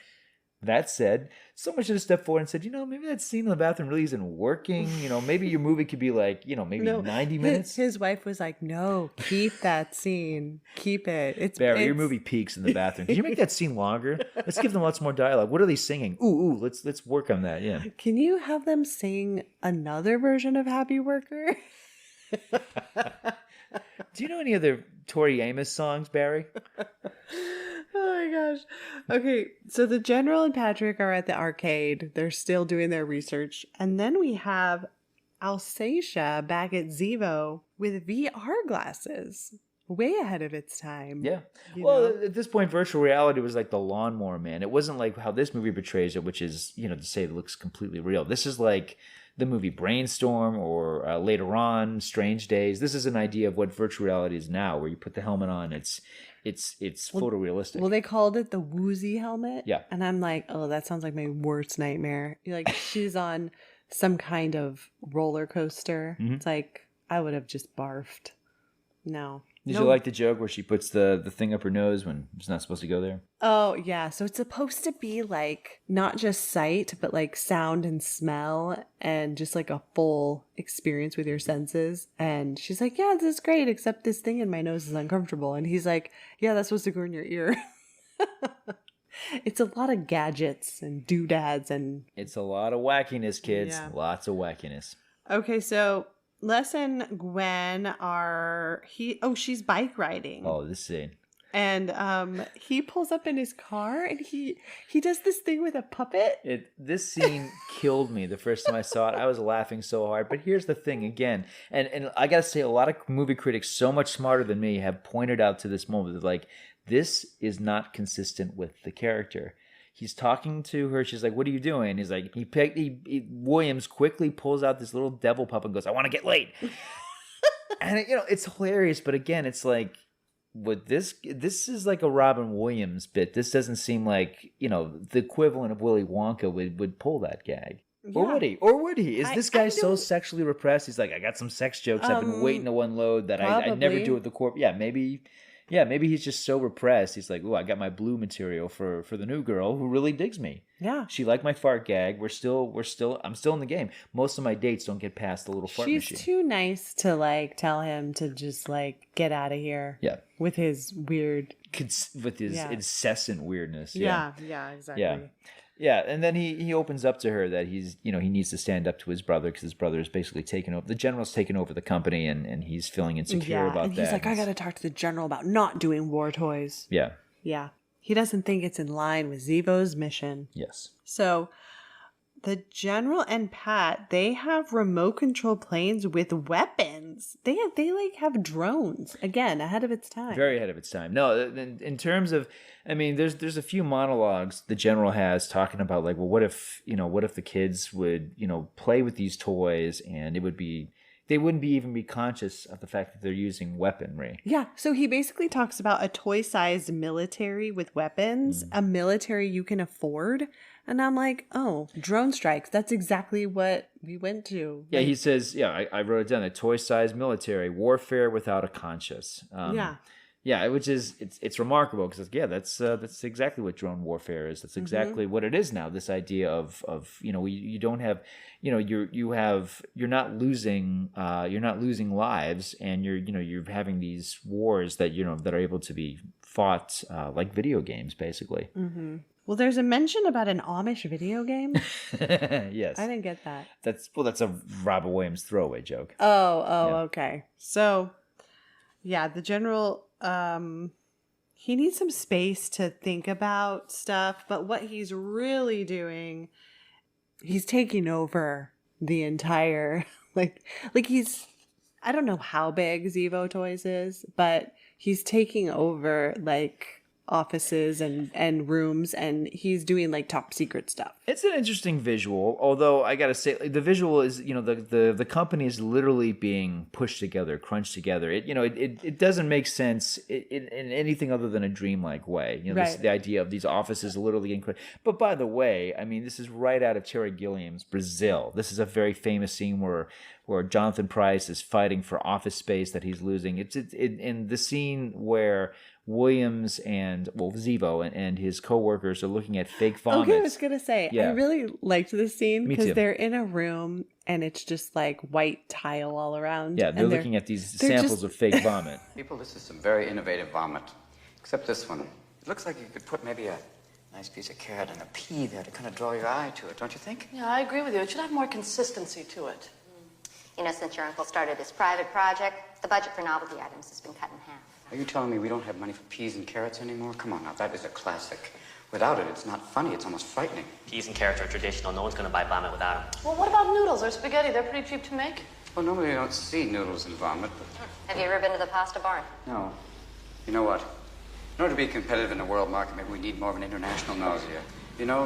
That said, someone should have stepped forward and said, maybe that scene in the bathroom really isn't working. Maybe your movie could be like, maybe 90 minutes. His wife was like, no, keep that scene. Keep it. Barry, your movie peaks in the bathroom. Can you make that scene longer? Let's give them lots more dialogue. What are they singing? Ooh, let's work on that. Yeah. Can you have them sing another version of Happy Worker? Do you know any other Tori Amos songs, Barry? Oh my gosh. Okay, so the General and Patrick are at the arcade. They're still doing their research. And then we have Alsatia back at Zevo with VR glasses. Way ahead of its time. Yeah. You Well, know? at this point, virtual reality was like the lawnmower man. It wasn't like how this movie portrays it, which is, to say it looks completely real. This is like the movie Brainstorm or later on, Strange Days. This is an idea of what virtual reality is now, where you put the helmet on. It's photorealistic. Well, they called it the Woozy helmet. Yeah. And I'm like, oh, that sounds like my worst nightmare. Like, she's on some kind of roller coaster. Mm-hmm. It's like, I would have just barfed. No. Did you like the joke where she puts the thing up her nose when it's not supposed to go there? Oh, yeah. So it's supposed to be like not just sight, but like sound and smell and just like a full experience with your senses. And she's like, yeah, this is great, except this thing in my nose is uncomfortable. And he's like, yeah, that's supposed to go in your ear. It's a lot of gadgets and doodads and... It's a lot of wackiness, kids. Yeah. Lots of wackiness. Okay, so Les and Gwen she's bike riding. Oh, this scene. And he pulls up in his car and he does this thing with a puppet. This scene killed me the first time I saw it. I was laughing so hard. But here's the thing again, and I gotta say, a lot of movie critics so much smarter than me have pointed out to this moment that like this is not consistent with the character. He's talking to her. She's like, "What are you doing?" He's like, Williams quickly pulls out this little devil puppet and goes, "I want to get laid." And it's hilarious. But again, it's like, what this is like a Robin Williams bit. This doesn't seem like the equivalent of Willy Wonka would pull that gag. Yeah. Or would he? Is this guy so sexually repressed? He's like, I got some sex jokes I've been waiting to unload that I never do with the corp. Yeah, maybe he's just so repressed. He's like, oh, I got my blue material for the new girl who really digs me. Yeah. She liked my fart gag. I'm still in the game. Most of my dates don't get past the little fart machine. She's too nice to like tell him to just like get out of here. Yeah. With his weird... incessant weirdness. Yeah, exactly. Yeah. Yeah, and then he opens up to her that he's, he needs to stand up to his brother because his brother is basically taken over. The general's taken over the company and he's feeling insecure about and that. he's like, I got to talk to the general about not doing war toys. Yeah. Yeah. He doesn't think it's in line with Zevo's mission. Yes. So the General and Pat, they have remote control planes with weapons. They like have drones. Again, ahead of its time. Very ahead of its time. No, in terms of, I mean, there's a few monologues the General has talking about like, well, what if the kids would, play with these toys and they wouldn't even be conscious of the fact that they're using weaponry. Yeah, so he basically talks about a toy-sized military with weapons, a military you can afford. And I'm like, oh, drone strikes. That's exactly what we went to. Yeah, he says, I wrote it down, a toy-sized military, warfare without a conscience. Yeah, which is, it's remarkable because, that's exactly what drone warfare is. That's exactly what it is now. This idea of you don't have, you're not losing lives, and you're having these wars that that are able to be fought like video games, basically. Mm-hmm. Well, there's a mention about an Amish video game. Yes, I didn't get that. That's a Robin Williams throwaway joke. Okay. So, yeah, the General. He needs some space to think about stuff, but what he's really doing, he's taking over the entire, like he's, I don't know how big Zevo Toys is, but he's taking over like offices and rooms, and he's doing like top secret stuff. It's an interesting visual, although I gotta say the visual is, the company is literally being pushed together, crunched together. It doesn't make sense in anything other than a dreamlike way. The idea of these offices literally getting. But by the way, I mean, this is right out of Terry Gilliam's Brazil. This is a very famous scene where Jonathan Pryce is fighting for office space that he's losing. It's in the scene where Williams and Zevo and his co-workers are looking at fake vomits. Okay, I was gonna say, Yeah. I really liked this scene Me because too. they're in a room and it's just like white tile all around. Yeah, they're and looking at these they're samples of fake vomit. People, this is some very innovative vomit. Except this one. It looks like you could put maybe a nice piece of carrot and a pea there to kind of draw your eye to it, don't you think? Yeah, I agree with you. It should have more consistency to it. Since your uncle started this private project, the budget for novelty items has been cut in half. Are you telling me we don't have money for peas and carrots anymore? Come on now, that is a classic. Without it, it's not funny, it's almost frightening. Peas and carrots are traditional. No one's going to buy vomit without them. Well, what about noodles or spaghetti? They're pretty cheap to make. Well, normally you don't see noodles and vomit, but... Have you ever been to the pasta barn? No. You know what? In order to be competitive in the world market, maybe we need more of an international nausea.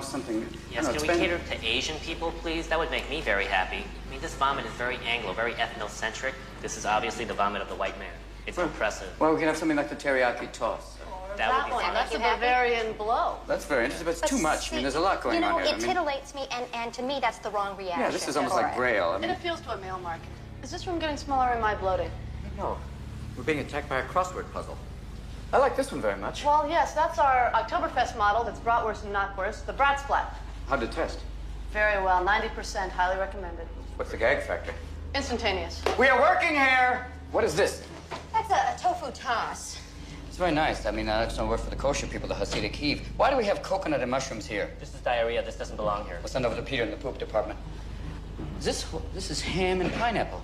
Something... Yes, can we cater to Asian people, please? That would make me very happy. I mean, this vomit is very Anglo, very ethnocentric. This is obviously the vomit of the white man. It's impressive. Well, we can have something like the teriyaki toss. That would be one. fine. That's the You happy? Bavarian blow. That's very interesting, but it's too much. I mean, there's a lot going on here. It titillates me, and to me, that's the wrong reaction. Yeah, this is almost like Braille. It appeals to a male market. Is this room getting smaller or am I bloating? No. We're being attacked by a crossword puzzle. I like this one very much. Well, yes, that's our Oktoberfest model that's bratwurst and knockwurst, the Bratsplat. How'd it test? Very well, 90%, highly recommended. What's the gag factor? Instantaneous. We are working here! What is this? That's a tofu toss. It's very nice. I mean, that's no word for the kosher people, the Hasidic heave. Why do we have coconut and mushrooms here? This is diarrhea. This doesn't belong here. We'll send over to Peter in the poop department. This is ham and pineapple.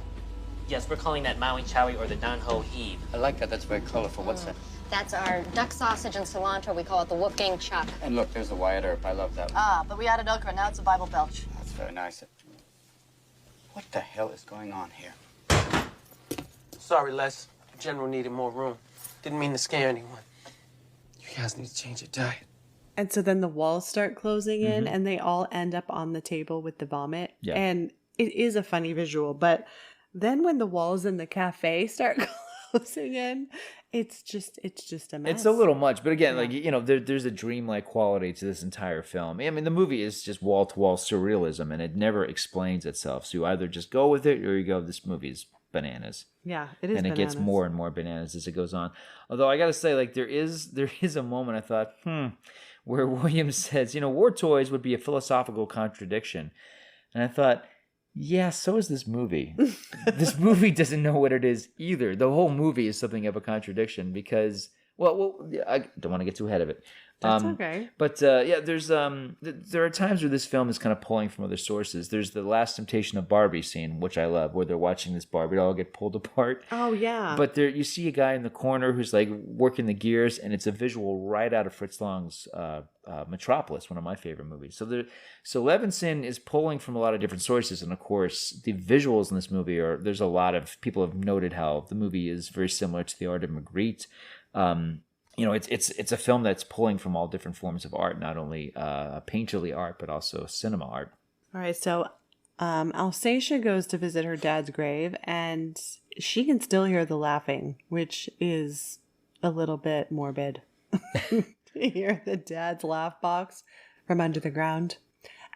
Yes, we're calling that Maui Chowie or the Dan Ho Heave. I like that. That's very colorful. What's that? That's our duck sausage and cilantro. We call it the Wolfgang Chuck. And look, there's the Wyatt Earp. I love that one. Ah, but we added okra. Now it's a Bible belch. That's very nice. What the hell is going on here? Sorry, Les. The General needed more room. Didn't mean to scare anyone. You guys need to change your diet. And so then the walls start closing in and they all end up on the table with the vomit. Yeah. And it is a funny visual, but then when the walls in the cafe start closing in, it's just a mess. It's a little much, but again, there's a dreamlike quality to this entire film. I mean, the movie is just wall-to-wall surrealism, and it never explains itself. So you either just go with it, or you go, this movie is bananas. Yeah, it is and it gets bananas. more and more bananas as it goes on. Although I gotta say, there is a moment I thought, where Williams says, war toys would be a philosophical contradiction. And I thought, yeah, so is this movie. This movie doesn't know what it is either. The whole movie is something of a contradiction because, I don't want to get too ahead of it. That's okay. But there are times where this film is kind of pulling from other sources. There's the Last Temptation of Barbie scene, which I love, where they're watching this Barbie doll get pulled apart. Oh yeah. But there, you see a guy in the corner who's like working the gears, and it's a visual right out of Fritz Lang's Metropolis, one of my favorite movies. So Levinson is pulling from a lot of different sources, and of course, the visuals in this movie are. There's a lot of people have noted how the movie is very similar to The Art of Magritte. It's a film that's pulling from all different forms of art, not only painterly art, but also cinema art. All right, so Alsacia goes to visit her dad's grave, and she can still hear the laughing, which is a little bit morbid. To hear the dad's laugh box from under the ground.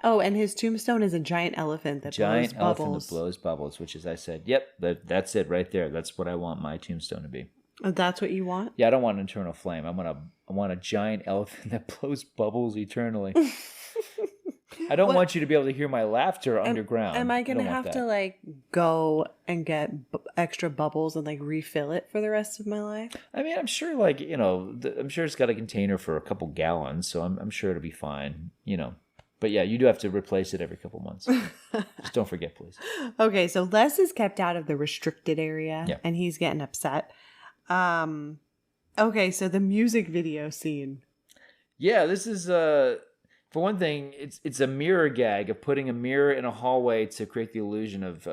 Oh, and his tombstone is a giant elephant that blows bubbles, which, as I said, yep, that's it right there. That's what I want my tombstone to be. Oh, that's what you want? Yeah, I don't want an eternal flame. I want a giant elephant that blows bubbles eternally. I don't want you to be able to hear my laughter underground. Am I going to have to like go and get extra bubbles and like refill it for the rest of my life? I mean, I'm sure I'm sure it's got a container for a couple gallons, so I'm sure it'll be fine, But yeah, you do have to replace it every couple months. Just don't forget, please. Okay, so Les is kept out of the restricted area, and he's getting upset. Okay, so the music video scene. Yeah, this is for one thing, it's a mirror gag of putting a mirror in a hallway to create the illusion of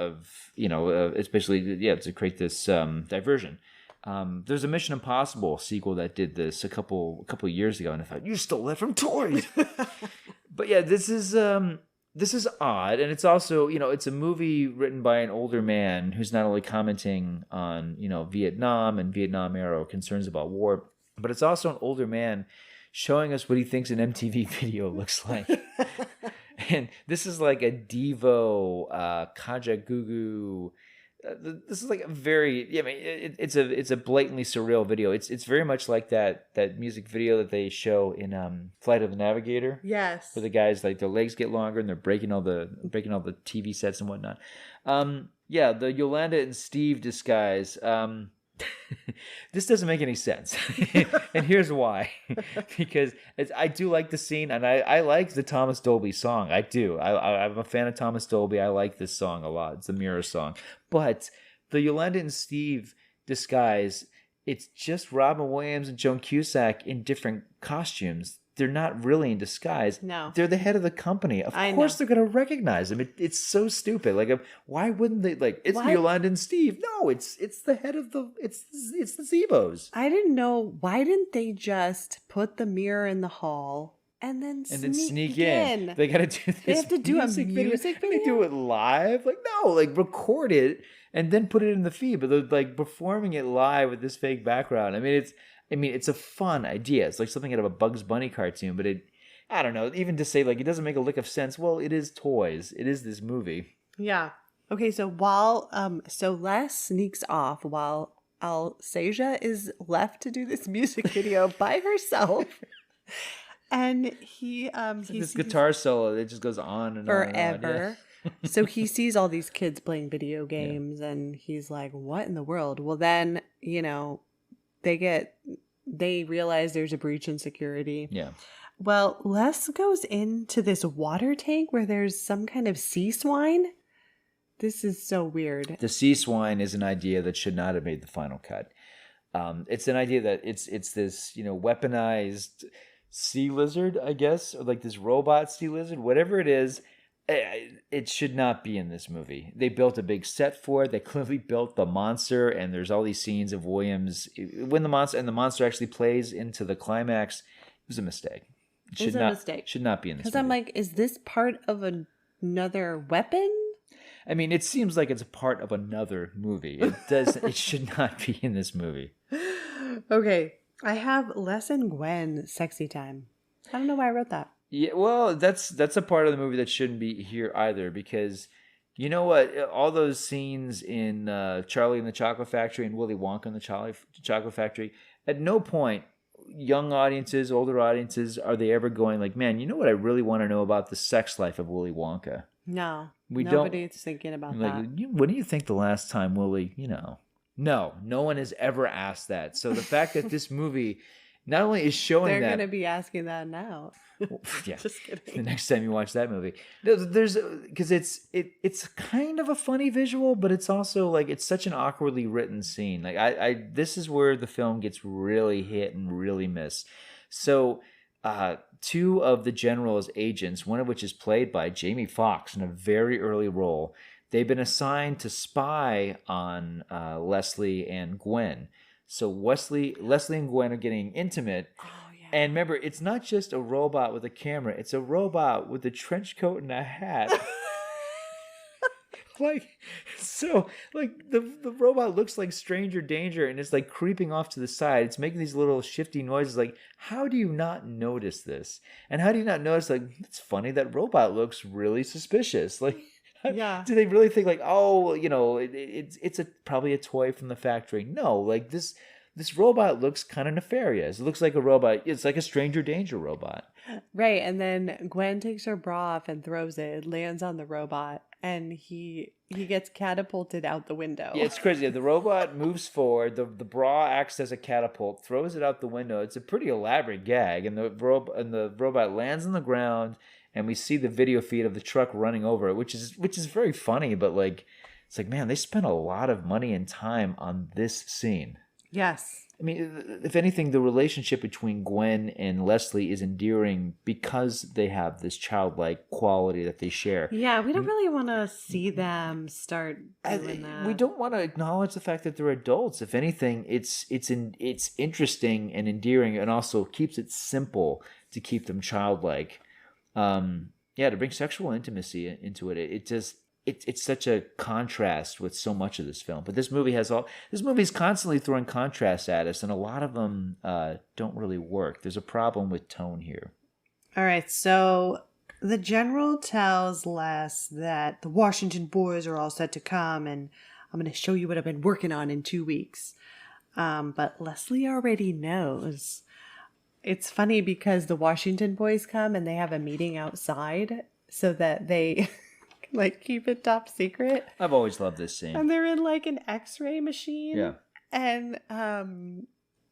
especially to create this diversion. There's a Mission Impossible sequel that did this a couple years ago, and I thought, you stole that from Tori. But yeah, this is odd, and it's also it's a movie written by an older man who's not only commenting on Vietnam and Vietnam era concerns about war, but it's also an older man showing us what he thinks an MTV video looks like. And this is like a Devo, Kajagoogoo. This is like a very, it's a blatantly surreal video. It's very much like that music video that they show in Flight of the Navigator. Yes. Where the guys, like, their legs get longer and they're breaking all the TV sets and whatnot. The Yolanda and Steve disguise. This doesn't make any sense. And here's why. Because I do like the scene, and I like the Thomas Dolby song. I do. I'm a fan of Thomas Dolby. I like this song a lot. It's a Mirror song. But the Yolanda and Steve disguise, it's just Robin Williams and Joan Cusack in different costumes. They're not really in disguise. No. They're the head of the company. Of course they're going to recognize them. It's so stupid. Like, why wouldn't they? Like, it's Yolanda and Steve. No, it's the head of the... It's the Zevos. I didn't know. Why didn't they just put the mirror in the hall and then sneak in? They got to do this. They have to do a music video? They do it live? Like, no, like, record it and then put it in the feed. But they're, like, performing it live with this fake background. I mean, it's a fun idea. It's like something out of a Bugs Bunny cartoon, but I don't know, even to say, like, it doesn't make a lick of sense. Well, it is toys. It is this movie. Yeah. Okay, so so Les sneaks off while Alsacia is left to do this music video by herself. And he this guitar solo that just goes on and forever. On and on. Yeah. So he sees all these kids playing video games, and he's like, what in the world? Well, then, they realize there's a breach in security. Yeah. Well, Les goes into this water tank where there's some kind of sea swine. This is so weird. The sea swine is an idea that should not have made the final cut. It's an idea that it's this, weaponized sea lizard, I guess, or like this robot sea lizard, whatever it is. It should not be in this movie. They built a big set for it. They clearly built the monster, and there's all these scenes of Williams when the monster actually plays into the climax. It was a mistake. It should not be in this movie. Because I'm like, is this part of another weapon? I mean, it seems like it's a part of another movie. It should not be in this movie. Okay, I have Les and Gwen sexy time. I don't know why I wrote that. Yeah, well, that's a part of the movie that shouldn't be here either, because you know what? All those scenes in Charlie and the Chocolate Factory and Willy Wonka and the Chocolate Factory, at no point, young audiences, older audiences, are they ever going like, man, you know what I really want to know about the sex life of Willy Wonka? No, nobody's thinking about that. When do you think the last time Willy, No one has ever asked that. So the fact that this movie not only is showing They're that going to be asking that now. yeah, Just kidding. the next time you watch that movie, there's because it's kind of a funny visual, but it's also like it's such an awkwardly written scene. Like I this is where the film gets really hit and really miss. So two of the general's agents, one of which is played by Jamie Foxx in a very early role, they've been assigned to spy on Leslie and Gwen. So Leslie and Gwen are getting intimate. And remember, it's not just a robot with a camera. It's a robot with a trench coat and a hat. The robot looks like stranger danger and it's like creeping off to the side. It's making these little shifty noises. Like, how do you not notice this? And how do you not notice, like, it's funny, that robot looks really suspicious. Like, Yeah. do they really think like, oh, it's probably a toy from the factory? No, like this robot looks kind of nefarious. It looks like a robot. It's like a stranger danger robot. Right. And then Gwen takes her bra off and throws it, lands on the robot, and he gets catapulted out the window. Yeah, it's crazy. The robot moves forward. The bra acts as a catapult, throws it out the window. It's a pretty elaborate gag. And the robot lands on the ground, and we see the video feed of the truck running over it, which is very funny. But like, it's like, man, they spent a lot of money and time on this scene. Yes. I mean, if anything, the relationship between Gwen and Leslie is endearing because they have this childlike quality that they share. Yeah, we don't really want to see them start doing that. We don't want to acknowledge the fact that they're adults. If anything, it's interesting and endearing, and also keeps it simple to keep them childlike. To bring sexual intimacy into it. It's such a contrast with so much of this film. But this movie is constantly throwing contrasts at us, and a lot of them don't really work. There's a problem with tone here. All right, so the general tells Les that the Washington boys are all set to come, and I'm going to show you what I've been working on in 2 weeks. But Leslie already knows. It's funny because the Washington boys come and they have a meeting outside so that they... like keep it top secret. I've always loved this scene. And they're in like an X-ray machine. Yeah. And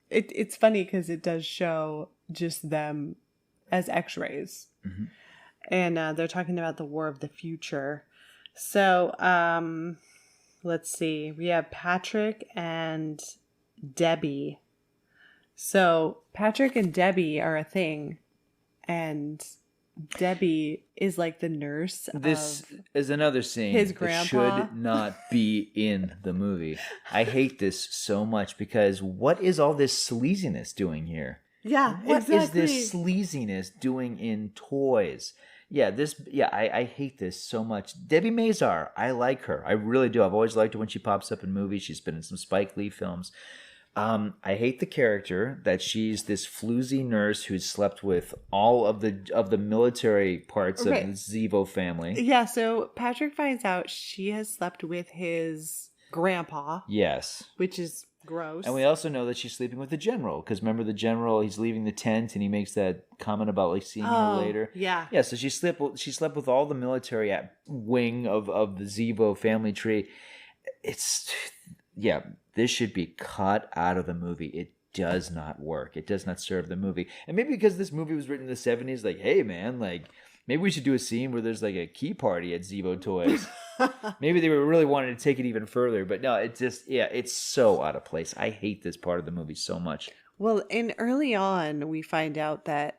it's funny because it does show just them as X-rays. Mm-hmm. And they're talking about the war of the future. So let's see. We have Patrick and Debbie. So Patrick and Debbie are a thing. And Debbie is like the nurse. This is another scene his that grandpa. should not be in the movie. I hate this so much because what is all this sleaziness doing here? Yeah, What is this sleaziness doing in toys? I hate this so much. Debbie Mazar, I like her. I really do. I've always liked her when she pops up in movies. She's been in some Spike Lee films. I hate the character that she's this floozy nurse who's slept with all of the military parts of the Zevo family. Yeah, so Patrick finds out she has slept with his grandpa. Yes. Which is gross. And we also know that she's sleeping with the general, because remember the general, he's leaving the tent and he makes that comment about like seeing her later. Yeah. Yeah, so she slept with all the military wing of the Zevo family tree. This should be cut out of the movie. It does not work. It does not serve the movie. And maybe because this movie was written in the 70s, like, hey, man, like, maybe we should do a scene where there's like a key party at Zevo Toys. Maybe they were really wanting to take it even further. But no, it's so out of place. I hate this part of the movie so much. Well, and early on, we find out that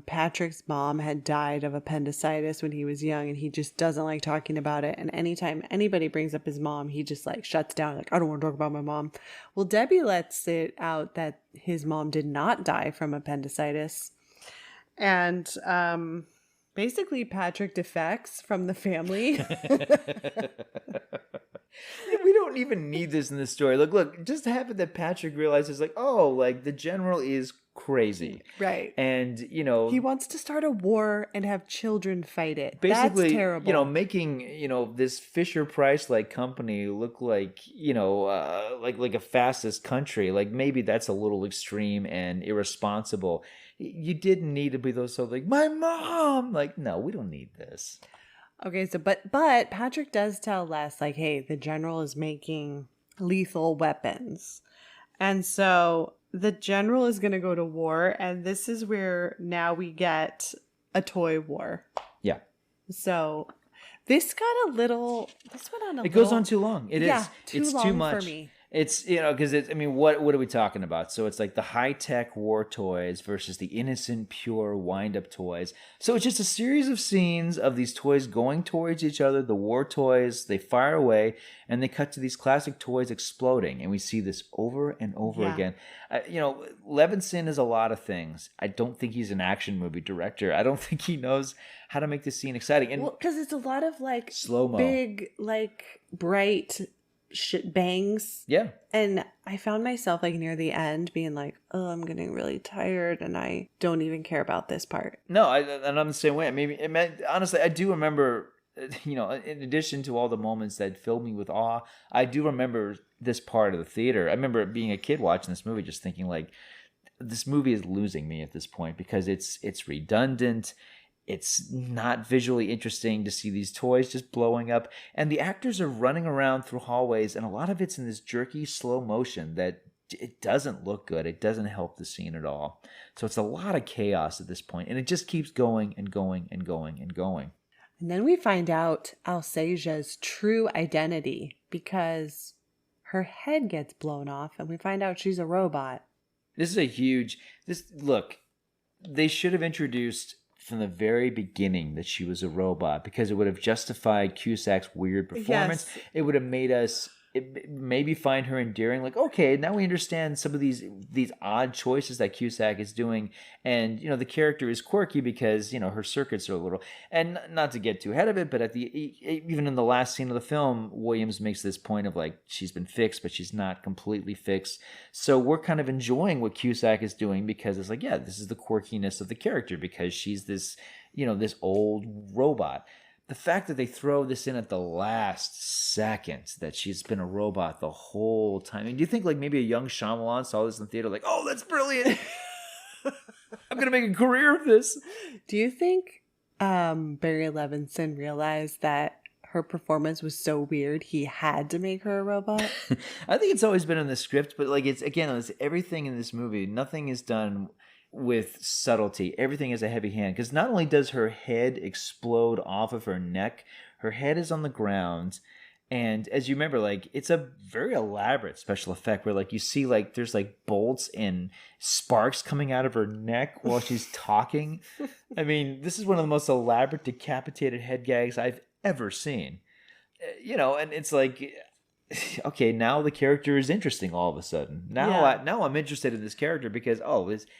Patrick's mom had died of appendicitis when he was young, and he just doesn't like talking about it. And anytime anybody brings up his mom, he just like shuts down, like, I don't want to talk about my mom. Well, Debbie lets it out that his mom did not die from appendicitis. And basically Patrick defects from the family. We don't even need this in the story. Look, just have it that Patrick realizes, like, oh, like the general is crazy. Right. And, he wants to start a war and have children fight it. Basically, that's terrible. Making, this Fisher-Price-like company look like, like a fascist country. Like, maybe that's a little extreme and irresponsible. You didn't need to be those so like, my mom. Like, no, we don't need this. Okay, so but Patrick does tell Les, like, hey, the general is making lethal weapons. And so the general is going to go to war, and this is where now we get a toy war. Yeah. So this got a little. This went on a. It goes on too long. It is. Too long too much for me. It's because it's. I mean, what are we talking about? So it's like the high tech war toys versus the innocent, pure wind up toys. So it's just a series of scenes of these toys going towards each other. The war toys, they fire away, and they cut to these classic toys exploding, and we see this over and over again. Levinson is a lot of things. I don't think he's an action movie director. I don't think he knows how to make the scene exciting. And because it's a lot of like slow-mo, big, like bright bangs. Yeah. And I found myself like near the end being like, oh, I'm getting really tired and I don't even care about this part. No, and I'm the same way. Maybe honestly, I do remember, in addition to all the moments that filled me with awe, I do remember this part of the theater. I remember being a kid watching this movie just thinking like, this movie is losing me at this point because it's redundant. It's not visually interesting to see these toys just blowing up. And the actors are running around through hallways, and a lot of it's in this jerky, slow motion that it doesn't look good. It doesn't help the scene at all. So it's a lot of chaos at this point, and it just keeps going and going and going and going. And then we find out Alsasia's true identity because her head gets blown off, and we find out she's a robot. This is a huge... Look, they should have introduced from the very beginning that she was a robot because it would have justified Cusack's weird performance. Yes. It would have made us maybe find her endearing. Like, okay, now we understand some of these odd choices that Cusack is doing. And, the character is quirky because, her circuits are a little... And not to get too ahead of it, but even in the last scene of the film, Williams makes this point of like, she's been fixed, but she's not completely fixed. So we're kind of enjoying what Cusack is doing because it's like, yeah, this is the quirkiness of the character because she's this, this old robot. The fact that they throw this in at the last second, that she's been a robot the whole time. I mean, do you think like maybe a young Shyamalan saw this in the theater like, oh, that's brilliant. I'm going to make a career of this. Do you think Barry Levinson realized that her performance was so weird he had to make her a robot? I think it's always been in the script, but like it's everything in this movie. Nothing is done with subtlety. Everything is a heavy hand because not only does her head explode off of her neck, her head is on the ground, and as you remember, like it's a very elaborate special effect where like you see like there's like bolts and sparks coming out of her neck while she's talking. I mean, this is one of the most elaborate decapitated head gags I've ever seen. And it's like, okay, now the character is interesting all of a sudden. Now I'm interested in this character because,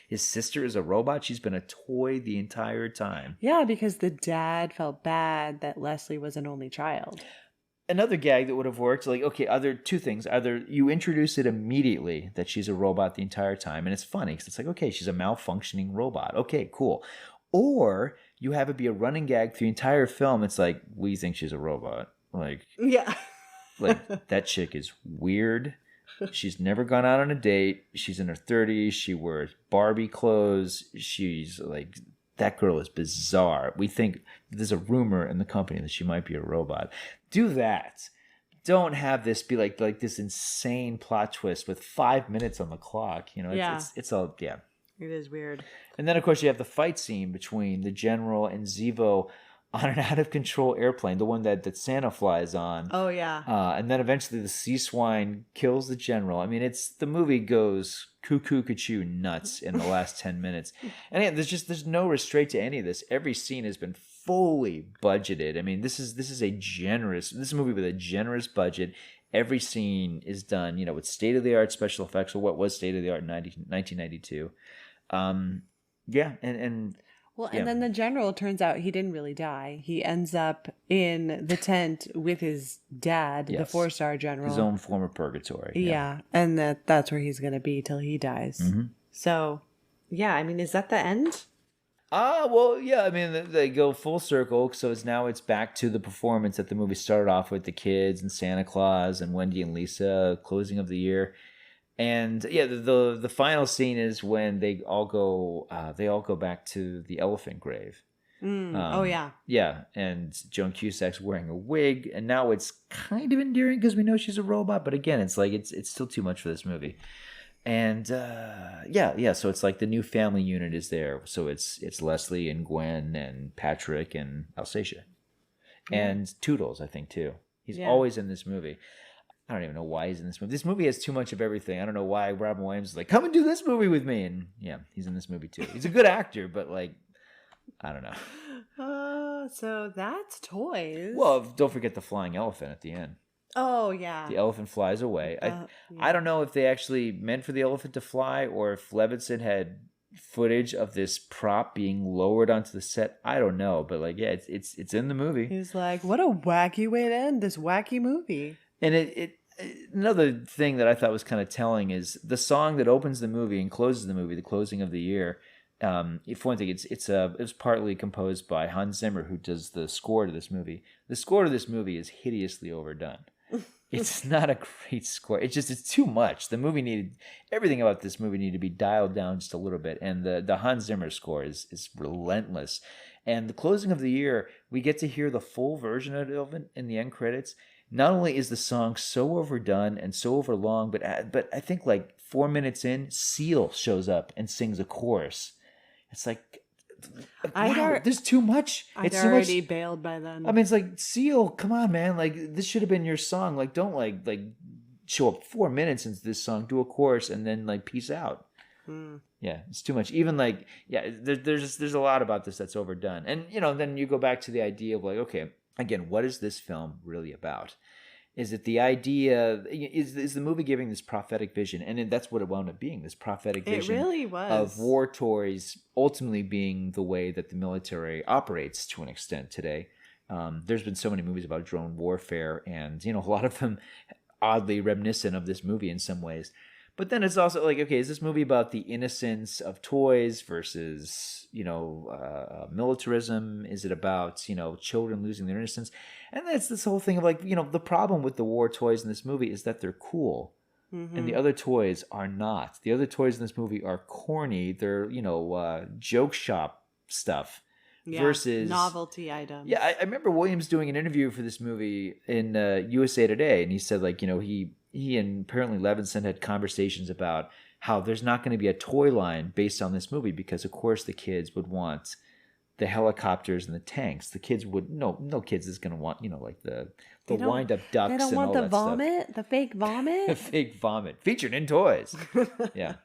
his sister is a robot. She's been a toy the entire time. Yeah, because the dad felt bad that Leslie was an only child. Another gag that would have worked, like, okay, either two things. Either you introduce it immediately that she's a robot the entire time, and it's funny because it's like, okay, she's a malfunctioning robot. Okay, cool. Or you have it be a running gag through the entire film. It's like, we think she's a robot. Like, yeah. Like, that chick is weird. She's never gone out on a date. She's in her 30s. She wears Barbie clothes. She's like, that girl is bizarre. We think there's a rumor in the company that she might be a robot. Do that. Don't have this be like this insane plot twist with 5 minutes on the clock. It's all, yeah. It is weird. And then, of course, you have the fight scene between the General and Zevo on an out-of-control airplane, the one that Santa flies on. Oh, yeah. And then eventually the sea swine kills the General. I mean, the movie goes cuckoo nuts in the last 10 minutes. And again, there's no restraint to any of this. Every scene has been fully budgeted. I mean, this is a movie with a generous budget. Every scene is done, with state-of-the-art special effects, or what was state-of-the-art in 1992. And then the General, turns out he didn't really die. He ends up in the tent with his dad, the 4-star general. His own form of purgatory. Yeah. And that's where he's going to be till he dies. Mm-hmm. So, yeah, I mean, is that the end? Well, yeah, I mean, they go full circle. So it's back to the performance that the movie started off with, the kids and Santa Claus and Wendy and Lisa, closing of the year. And yeah, the final scene is when they all go back to the elephant grave. Yeah, and Joan Cusack's wearing a wig, and now it's kind of endearing because we know she's a robot, but again, it's like it's still too much for this movie. And so it's like the new family unit is there. So it's Leslie and Gwen and Patrick and Alsacia. And Toodles, I think, too. He's always in this movie. I don't even know why he's in this movie. This movie has too much of everything. I don't know why Robin Williams is like, come and do this movie with me. And yeah, he's in this movie too. He's a good actor, but like, I don't know. So that's Toys. Well, don't forget the flying elephant at the end. Oh, yeah. The elephant flies away. I don't know if they actually meant for the elephant to fly or if Levinson had footage of this prop being lowered onto the set. I don't know. But like, yeah, it's in the movie. He's like, what a wacky way to end this wacky movie. And it another thing that I thought was kind of telling is the song that opens the movie and closes the movie, the closing of the year. For one thing, it was partly composed by Hans Zimmer, who does the score to this movie. The score to this movie is hideously overdone. It's not a great score. It's too much. The movie needed everything about this movie needed to be dialed down just a little bit. And the Hans Zimmer score is relentless. And the closing of the year, we get to hear the full version of it in the end credits. Not only is the song so overdone and so overlong, but I think like 4 minutes in, Seal shows up and sings a chorus. It's like, wow, there's too much. I'd already bailed by then. I mean, it's like, Seal, come on, man. Like, this should have been your song. Like, don't like show up 4 minutes into this song, do a chorus, and then like peace out. Yeah, it's too much. Even like, yeah, there's a lot about this that's overdone. And then you go back to the idea of like, okay, again, what is this film really about? Is it the idea, is the movie giving this prophetic vision? And that's what it wound up being, this prophetic vision. It really was. Of war toys ultimately being the way that the military operates to an extent today. There's been so many movies about drone warfare and, a lot of them oddly reminiscent of this movie in some ways. But then it's also like, okay, is this movie about the innocence of toys versus, militarism? Is it about, children losing their innocence? And that's this whole thing of like, the problem with the war toys in this movie is that they're cool. Mm-hmm. And the other toys are not. The other toys in this movie are corny. They're, joke shop stuff. Yeah, versus novelty items. Yeah, I remember Williams doing an interview for this movie in USA Today, and he said like, he and apparently Levinson had conversations about how there's not going to be a toy line based on this movie because of course the kids would want the helicopters and the tanks. The kids would no kids is going to want like the wind up ducks. They don't and want all the that vomit, stuff. the fake vomit, the fake vomit featured in toys. Yeah.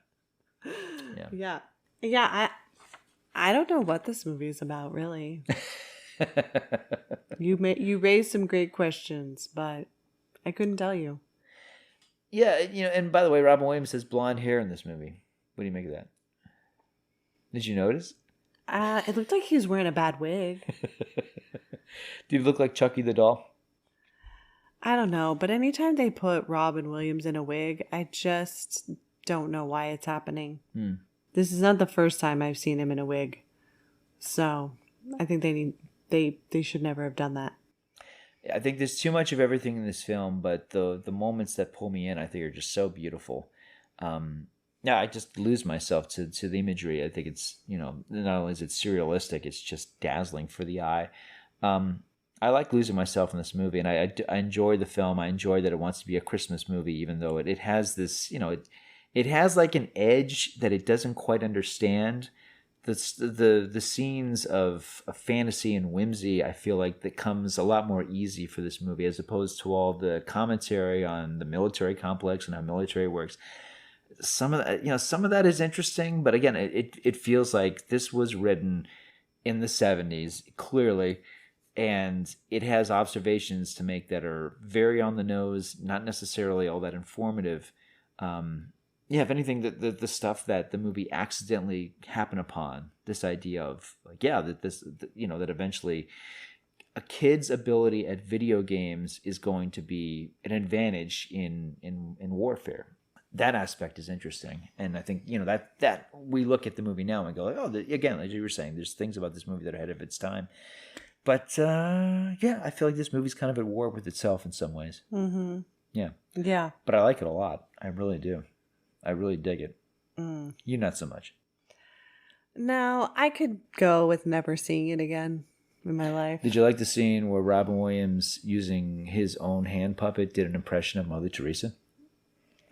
I don't know what this movie is about, really. You raised some great questions, but I couldn't tell you. Yeah, and by the way, Robin Williams has blonde hair in this movie. What do you make of that? Did you notice? It looked like he was wearing a bad wig. Did he look like Chucky the doll? I don't know, but anytime they put Robin Williams in a wig, I just don't know why it's happening. This is not the first time I've seen him in a wig. So I think they should never have done that. I think there's too much of everything in this film, but the moments that pull me in, I think, are just so beautiful. I just lose myself to the imagery. I think it's, not only is it surrealistic, it's just dazzling for the eye. I like losing myself in this movie, and I enjoy the film. I enjoy that it wants to be a Christmas movie, even though it has this, it has like an edge that it doesn't quite understand. The scenes of fantasy and whimsy, I feel like that comes a lot more easy for this movie as opposed to all the commentary on the military complex and how military works. Some of that is interesting, but again, it feels like this was written in the 70s, clearly, and it has observations to make that are very on the nose, not necessarily all that informative. If anything, the stuff that the movie accidentally happened upon, this idea of like, that eventually a kid's ability at video games is going to be an advantage in warfare. That aspect is interesting, and I think that we look at the movie now and go like, again, as you were saying, there's things about this movie that are ahead of its time. But I feel like this movie's kind of at war with itself in some ways. Mm-hmm. Yeah. But I like it a lot. I really do. I really dig it. You not so much. No, I could go with never seeing it again in my life. Did you like the scene where Robin Williams, using his own hand puppet, did an impression of Mother Teresa?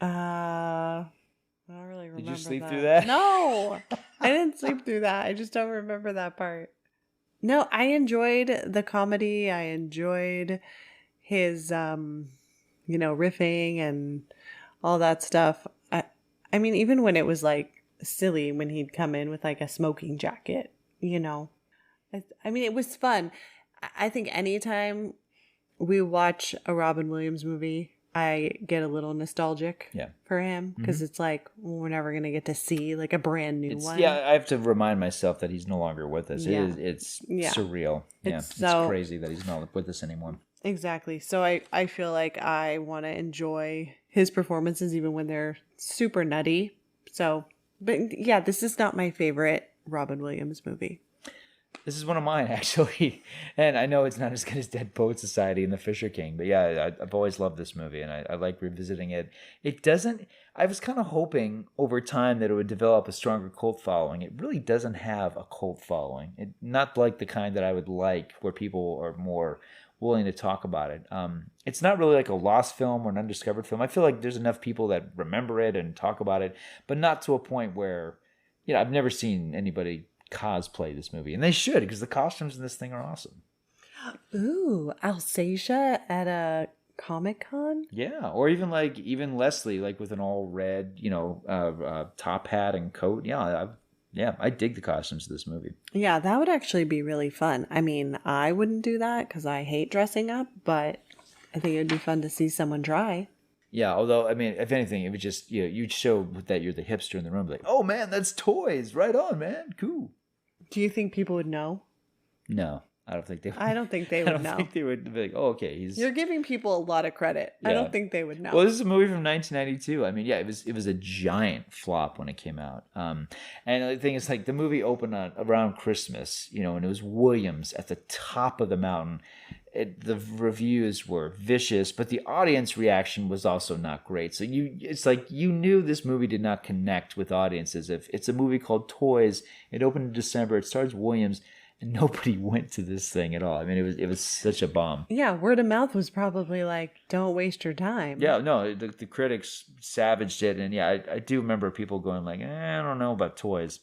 All remember Did you sleep that. through that? No, I didn't sleep through that. I just don't remember that part. No, I enjoyed the comedy. I enjoyed his, riffing and all that stuff. I mean, even when it was like silly when he'd come in with like a smoking jacket, I mean, it was fun. I think anytime we watch a Robin Williams movie, I get a little nostalgic for him because it's like we're never going to get to see like a brand new one. Yeah, I have to remind myself that he's no longer with us. Yeah. It's surreal. It's crazy that he's not with us anymore. Exactly. So I feel like I want to enjoy his performances even when they're super nutty. So, but yeah, this is not my favorite Robin Williams movie. This is one of mine, actually. And I know it's not as good as Dead Poet Society and The Fisher King, but yeah, I've always loved this movie, and I like revisiting it. It doesn't... I was kind of hoping over time that it would develop a stronger cult following. It really doesn't have a cult following. Not like the kind that I would like, where people are more willing to talk about it. It's not really like a lost film or an undiscovered film. I feel like there's enough people that remember it and talk about it, but not to a point where, I've never seen anybody cosplay this movie, and they should, because the costumes in this thing are awesome. Ooh, Alsatia at a Comic-Con? Yeah, or even Leslie, like with an all red, top hat and coat. I dig the costumes of this movie. Yeah, that would actually be really fun. I mean, I wouldn't do that because I hate dressing up, but I think it would be fun to see someone try. Yeah, although, I mean, if anything, it would just, you'd show that you're the hipster in the room. Like, oh man, that's Toys. Right on, man. Cool. Do you think people would know? No, I don't think they would. I don't think they would know. I don't think they would be like, oh, okay. You're giving people a lot of credit. Yeah. I don't think they would know. Well, this is a movie from 1992. I mean, yeah, it was a giant flop when it came out. And the thing is, like, the movie opened around Christmas, and it was Williams at the top of the mountain. The reviews were vicious, but the audience reaction was also not great. So it's like you knew this movie did not connect with audiences. If it's a movie called Toys, it opened in December, it stars Williams, and nobody went to this thing at all. I mean, it was such a bomb. Yeah, word of mouth was probably like, don't waste your time. Yeah, no, the critics savaged it, and yeah, I do remember people going like, I don't know about Toys.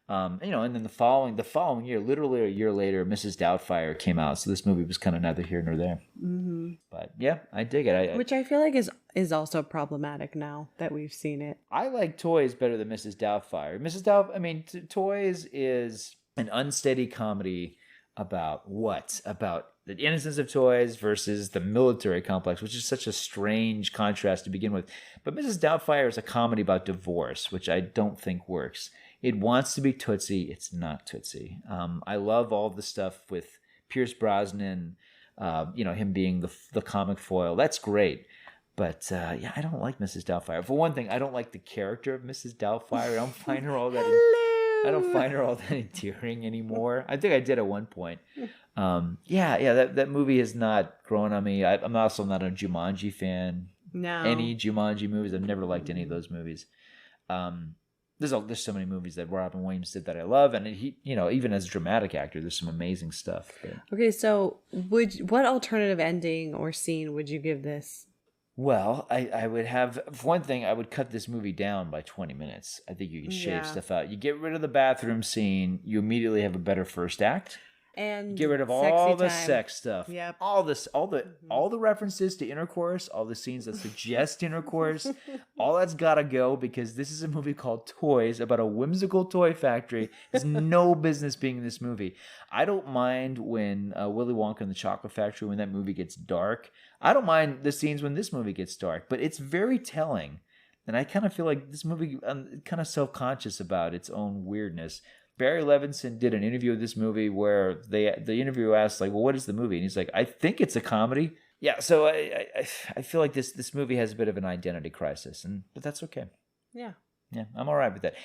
And then the following year, literally a year later, Mrs. Doubtfire came out. So this movie was kind of neither here nor there. Mm-hmm. But yeah, I dig it. Which I feel like is also problematic now that we've seen it. I like Toys better than Mrs. Doubtfire. Toys is an unsteady comedy about what? About the innocence of toys versus the military complex, which is such a strange contrast to begin with. But Mrs. Doubtfire is a comedy about divorce, which I don't think works. It wants to be Tootsie. It's not Tootsie. I love all the stuff with Pierce Brosnan, him being the comic foil. That's great. But I don't like Mrs. Doubtfire. For one thing, I don't like the character of Mrs. Doubtfire. I don't find her all that endearing anymore. I think I did at one point. That movie has not grown on me. I'm also not a Jumanji fan. No. Any Jumanji movies, I've never liked any of those movies. There's so many movies that Robin Williams did that I love, and he, even as a dramatic actor, there's some amazing stuff. But... Okay, so what alternative ending or scene would you give this? Well, I would have, for one thing, I would cut this movie down by 20 minutes. I think you can shave stuff out. You get rid of the bathroom scene, you immediately have a better first act. And get rid of all the sex stuff. Yep. All the references to intercourse, all the scenes that suggest intercourse, all that's gotta go, because this is a movie called Toys about a whimsical toy factory. There's no business being in this movie. I don't mind when Willy Wonka and the Chocolate Factory, when that movie gets dark. I don't mind the scenes when this movie gets dark, but it's very telling. And I kind of feel like this movie, I'm kind of self-conscious about its own weirdness. Barry Levinson did an interview of this movie where the interviewer asked, like, well, what is the movie? And he's like, I think it's a comedy. Yeah, so I feel like this movie has a bit of an identity crisis, but that's okay. Yeah. Yeah, I'm all right with that.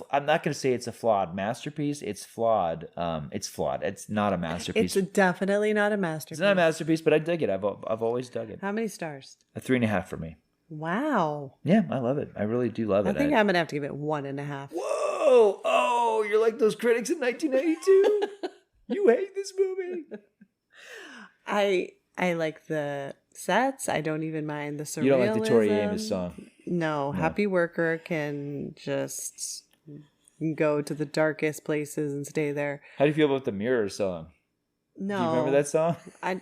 I'm not going to say it's a flawed masterpiece. It's flawed. It's flawed. It's not a masterpiece. It's definitely not a masterpiece. It's not a masterpiece, but I dig it. I've always dug it. How many stars? A 3.5 for me. Wow. Yeah, I love it. I really do love it. I think I'm going to have to give it 1.5. Whoa! Oh, you're like those critics in 1992. You hate this movie. I like the sets. I don't even mind the surrealism. You don't like the Tori Amos song? No, happy worker can just go to the darkest places and stay there. How do you feel about the Mirror song? No. Do you remember that song? I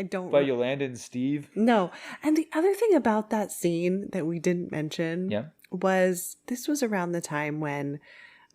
don't. By Yolanda and Steve? No. And the other thing about that scene that we didn't mention was this was around the time when,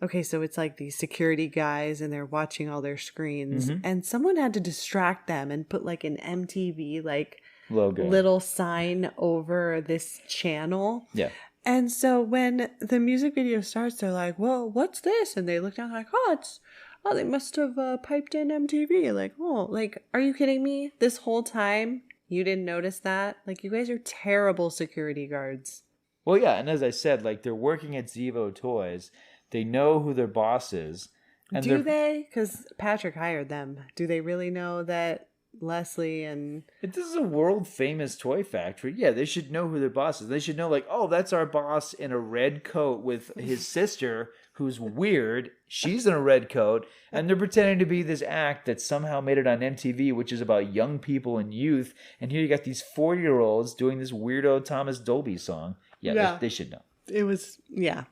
okay, so it's like these security guys and they're watching all their screens and someone had to distract them and put like an MTV like logo, little sign over this channel. Yeah. And so when the music video starts, they're like, "Well, what's this?" And they look down like, "Oh, they must have piped in MTV." Like, "Oh, like, are you kidding me? This whole time you didn't notice that? Like, you guys are terrible security guards." Well, yeah, and as I said, like they're working at Zevo Toys. They know who their boss is. And do they? Because Patrick hired them. Do they really know that Leslie and... This is a world famous toy factory. Yeah, they should know who their boss is. They should know, like, oh, that's our boss in a red coat with his sister who's weird. She's in a red coat. And they're pretending to be this act that somehow made it on MTV, which is about young people and youth. And here you got these 40-year-olds doing this weirdo Thomas Dolby song. Yeah. They should know. It was,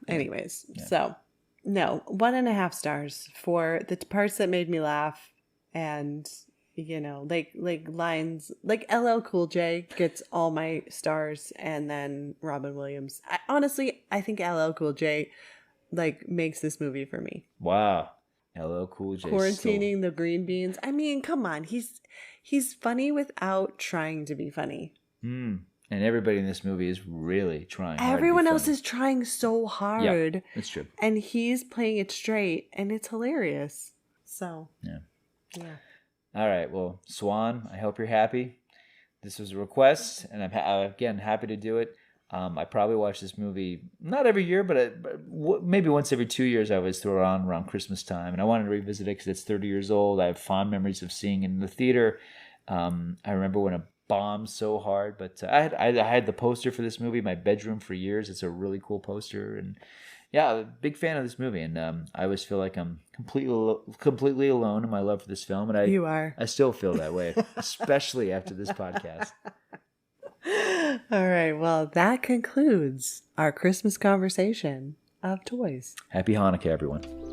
anyways. Yeah. So, no, 1.5 stars for the parts that made me laugh and... You know, like lines like LL Cool J gets all my stars, and then Robin Williams. I think LL Cool J like makes this movie for me. Wow, LL Cool J quarantining the green beans. I mean, come on, he's funny without trying to be funny. And everybody in this movie is really trying. Everyone else is trying so hard. Yeah, that's true. And he's playing it straight, and it's hilarious. So yeah. All right, well, Swan, I hope you're happy. This was a request, and I'm again happy to do it. I probably watch this movie not every year, but maybe once every 2 years. I always throw it on around Christmas time, and I wanted to revisit it because it's 30 years old. I have fond memories of seeing it in the theater. I remember when it bombed so hard, but I had the poster for this movie in my bedroom for years. It's a really cool poster, and yeah, I'm a big fan of this movie, and I always feel like I'm completely alone in my love for this film, and you are. I still feel that way, especially after this podcast. All right, well, that concludes our Christmas conversation of toys. Happy Hanukkah, everyone.